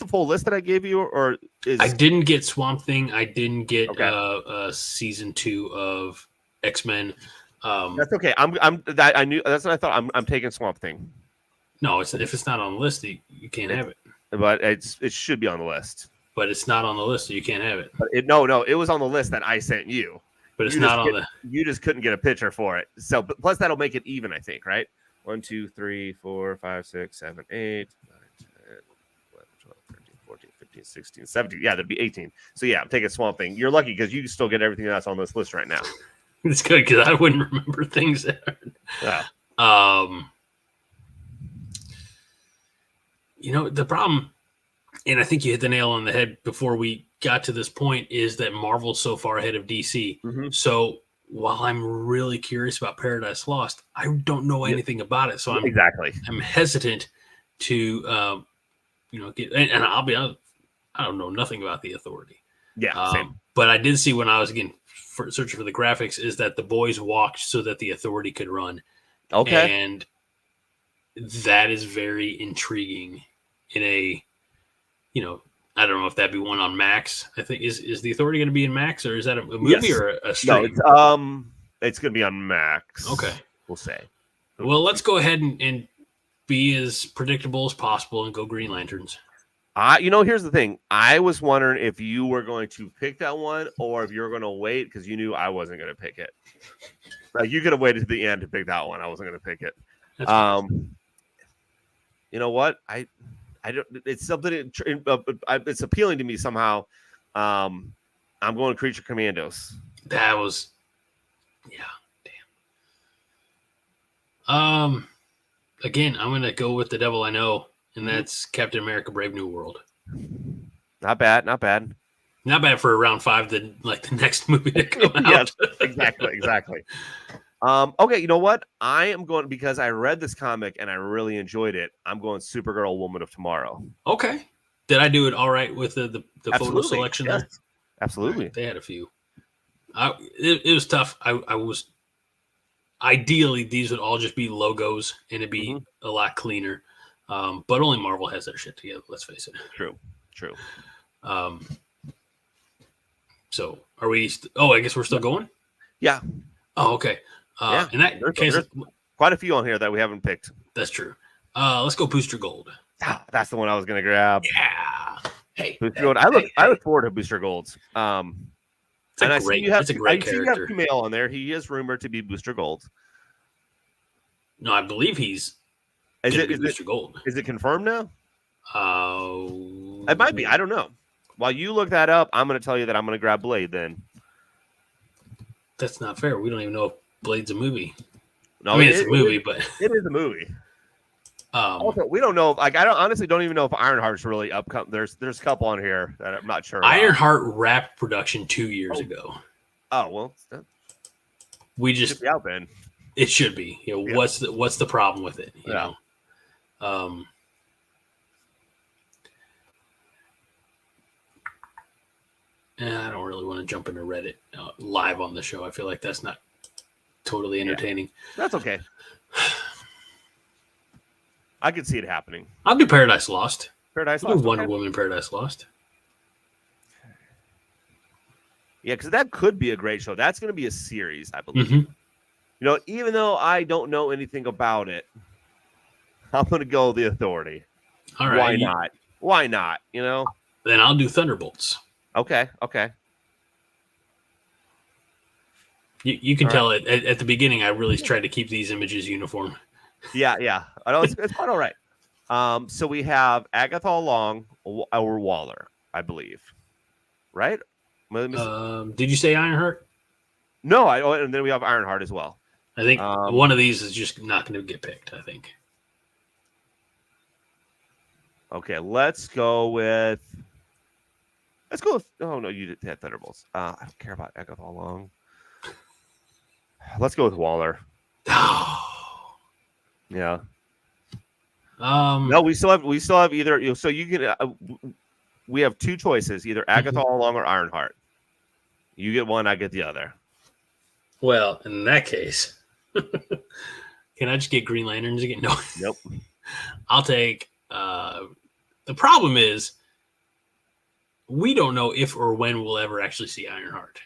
full list that I gave you, or is I didn't get Swamp Thing. I didn't get Season 2 of X-Men. That's okay. I knew that's what I thought. I'm taking Swamp Thing. No, if it's not on the list, you can't have it. But it should be on the list. But it's not on the list, so you can't have it. But it was on the list that I sent you. But it's not on the. You just couldn't get a picture for it. So plus that'll make it even, I think, right? 1, 2, 3, 4, 5, 6, 7, 8, 9, 10, 11, 12, 13, 14, 15, 16, 17. Yeah, that'd be 18. So yeah, I'm taking Swamp Thing. You're lucky because you can still get everything that's on this list right now. It's good because I wouldn't remember things there. Yeah. The problem, and I think you hit the nail on the head before we got to this point, is that Marvel's so far ahead of DC. Mm-hmm. So while I'm really curious about Paradise Lost, I don't know anything about it. So I'm hesitant to, get, and I'll be honest, I don't know nothing about the Authority. Yeah, same. But I did see when I was searching for the graphics is that the boys walked so that the Authority could run. Okay. And that is very intriguing in a, I don't know if that'd be one on Max. I think is the Authority going to be in Max, or is that a movie or a stream? No, it's going to be on Max. Okay. We'll say. Well, let's go ahead and be as predictable as possible and go Green Lanterns. Here's the thing. I was wondering if you were going to pick that one or if you were going to wait because you knew I wasn't going to pick it. Like you could have waited to the end to pick that one. I wasn't going to pick it. You know what? I don't. It's something. It's appealing to me somehow. I'm going Creature Commandos. That was, damn. Again, I'm going to go with the devil I know. And that's Captain America: Brave New World. Not bad. Not bad. Not bad for round 5. The next movie to come out. Yes, exactly. Okay, you know what? I am going because I read this comic and I really enjoyed it. I'm going Supergirl: Woman of Tomorrow. Okay. Did I do it all right with the photo selection there? Absolutely. Right, they had a few. It was tough. I was ideally these would all just be logos and it'd be a lot cleaner. But only Marvel has their shit together. Let's face it. True. So are we? I guess we're still going. Yeah. Oh, okay. In that case, there's quite a few on here that we haven't picked. That's true. Let's go Booster Gold. That's the one I was going to grab. Yeah. Hey, Booster Gold. I look forward to Booster Golds. I see you have Cameo on there. He is rumored to be Booster Gold. No, I believe he's. Is Booster Gold? Is it confirmed now? It might be. I don't know. While you look that up, I'm going to tell you that I'm going to grab Blade then. That's not fair. We don't even know if Blade's a movie. No, I mean, it's a movie, but it is a movie. Also, we don't know. I honestly don't even know if Ironheart's really upcoming. There's a couple on here that I'm not sure. Ironheart wrapped production 2 years ago. Oh well, we just should be out then. It should be. What's the problem with it? You know. I don't really want to jump into Reddit live on the show. I feel like that's not totally entertaining. Yeah, that's okay. I could see it happening. I'll do Paradise Lost. Lost. Wonder Woman, Paradise Lost. Yeah, because that could be a great show. That's going to be a series, I believe. Even though I don't know anything about it, I'm going to go The Authority. All right. Why not? Then I'll do Thunderbolts. Okay. You can tell it at the beginning. I really tried to keep these images uniform. Yeah. I know it's quite all right. So we have Agatha Long or Waller, I believe. Right? Did you say Ironheart? No, and then we have Ironheart as well. I think one of these is just not going to get picked, I think. Okay, let's go with. Oh no, you did have Thunderbolts. I don't care about Agatha Long. Let's go with Waller. Yeah. No, we still have either. So you can. We have two choices: either Agatha Long or Ironheart. You get one, I get the other. Well, in that case, can I just get Green Lanterns again? No. Nope. I'll take. The problem is, we don't know if or when we'll ever actually see Ironheart.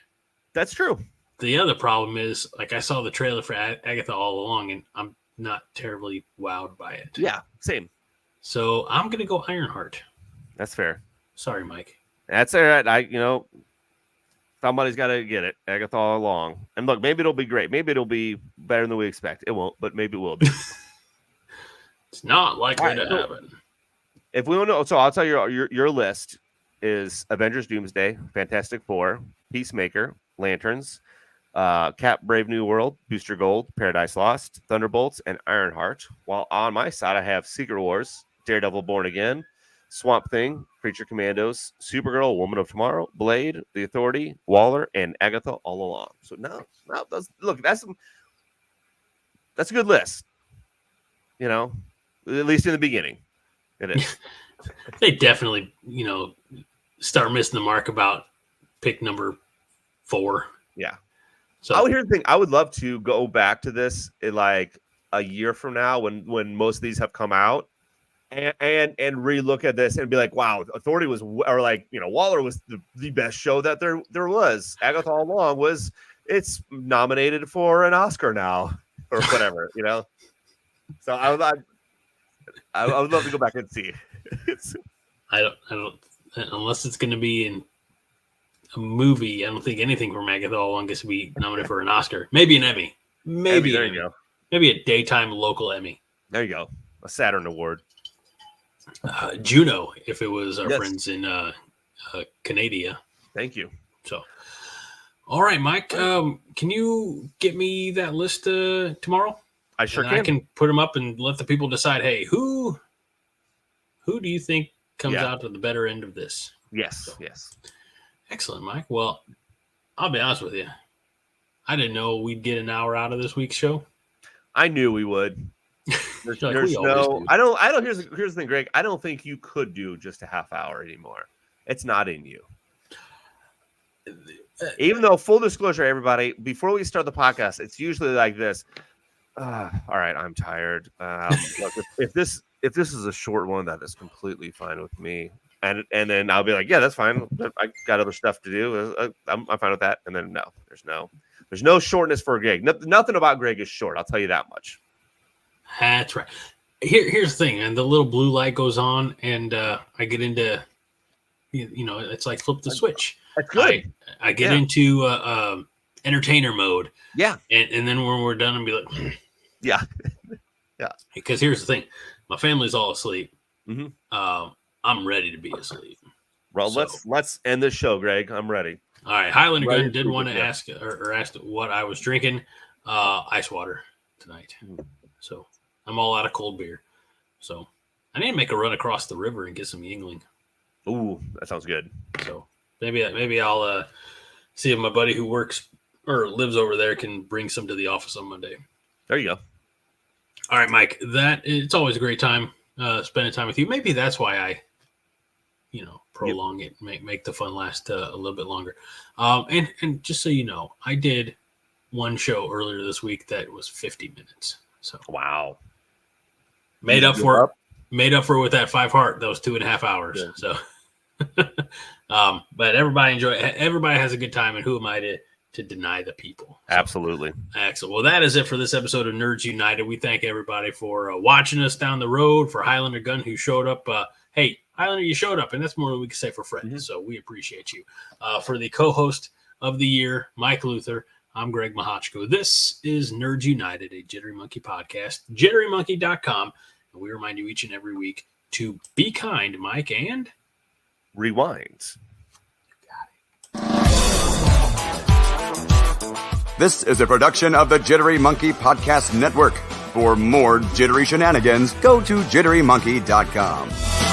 That's true. The other problem is, I saw the trailer for Agatha all along, and I'm not terribly wowed by it. Yeah, same. So I'm gonna go Ironheart. That's fair. Sorry, Mike. That's all right. Somebody's got to get it. Agatha all along. And look, maybe it'll be great. Maybe it'll be better than we expect. It won't, but maybe it will be. It's not likely to happen. If we want to, so I'll tell you your list is Avengers Doomsday, Fantastic Four, Peacemaker, Lanterns, Cap Brave New World, Booster Gold, Paradise Lost, Thunderbolts, and Ironheart. While on my side, I have Secret Wars, Daredevil Born Again, Swamp Thing, Creature Commandos, Supergirl, Woman of Tomorrow, Blade, The Authority, Waller, and Agatha all along. So that's a good list. You know, at least in the beginning, it is. They definitely, start missing the mark about pick number 4. Yeah. So Here's the thing. I would love to go back to this in like a year from now when most of these have come out and relook at this and be like, wow, Authority was, or like, Waller was the best show that there was. Agatha all along it's nominated for an Oscar now or whatever, So I would love to go back and see. I don't unless it's going to be in a movie. I don't think anything from Agatha all along gets to be nominated for an Oscar. Maybe an Emmy. Maybe there you go. Maybe a daytime local Emmy. There you go. A Saturn Award. Juno, if it was our friends in Canada. Thank you. So, all right, Mike. Can you get me that list tomorrow? I sure can. I can put them up and let the people decide. Hey, who do you think comes out to the better end of this? Yes. Yes. Excellent, Mike. Well, I'll be honest with you. I didn't know we'd get an hour out of this week's show. I knew we would. Here's the thing, Greg. I don't think you could do just a half hour anymore. It's not in you. Even though, full disclosure, everybody, before we start the podcast, it's usually like this. All right, I'm tired. Look, if this is a short one, that is completely fine with me. And then I'll be like, yeah, that's fine. I got other stuff to do. I'm fine with that. And then no, there's no shortness for Greg. Nothing about Greg is short. I'll tell you that much. That's right. Here's the thing, and the little blue light goes on, and I get into, it's like flip the switch. That's good. I get into entertainer mode. Yeah. And then when we're done, I'll be like, yeah. Because here's the thing, my family's all asleep. Mm-hmm. I'm ready to be asleep. Well, let's end this show, Greg. I'm ready. All right. Highlander Gun did want to ask or asked what I was drinking. Ice water tonight. So I'm all out of cold beer. So I need to make a run across the river and get some Yingling. Ooh, that sounds good. So maybe I'll see if my buddy who works or lives over there can bring some to the office on Monday. There you go. All right, Mike. It's always a great time spending time with you. Maybe that's why I, prolong it, make the fun last a little bit longer. And just so you know, I did one show earlier this week that was 50 minutes. So wow, made up for it with that 5 heart. That was 2.5 hours. Yeah. So, but everybody everybody has a good time, and who am I to deny the people? So, absolutely. Excellent. Well, that is it for this episode of Nerds United. We thank everybody for watching us down the road. For Highlander Gun, who showed up. Hey, Highlander, you showed up, and that's more than we can say for Fred. Mm-hmm. So we appreciate you. For the co-host of the year, Mike Luther, I'm Greg Mahochko. This is Nerds United, a Jittery Monkey podcast, jitterymonkey.com. And we remind you each and every week to be kind, Mike, and rewind. This is a production of the Jittery Monkey Podcast Network. For more jittery shenanigans, go to jitterymonkey.com.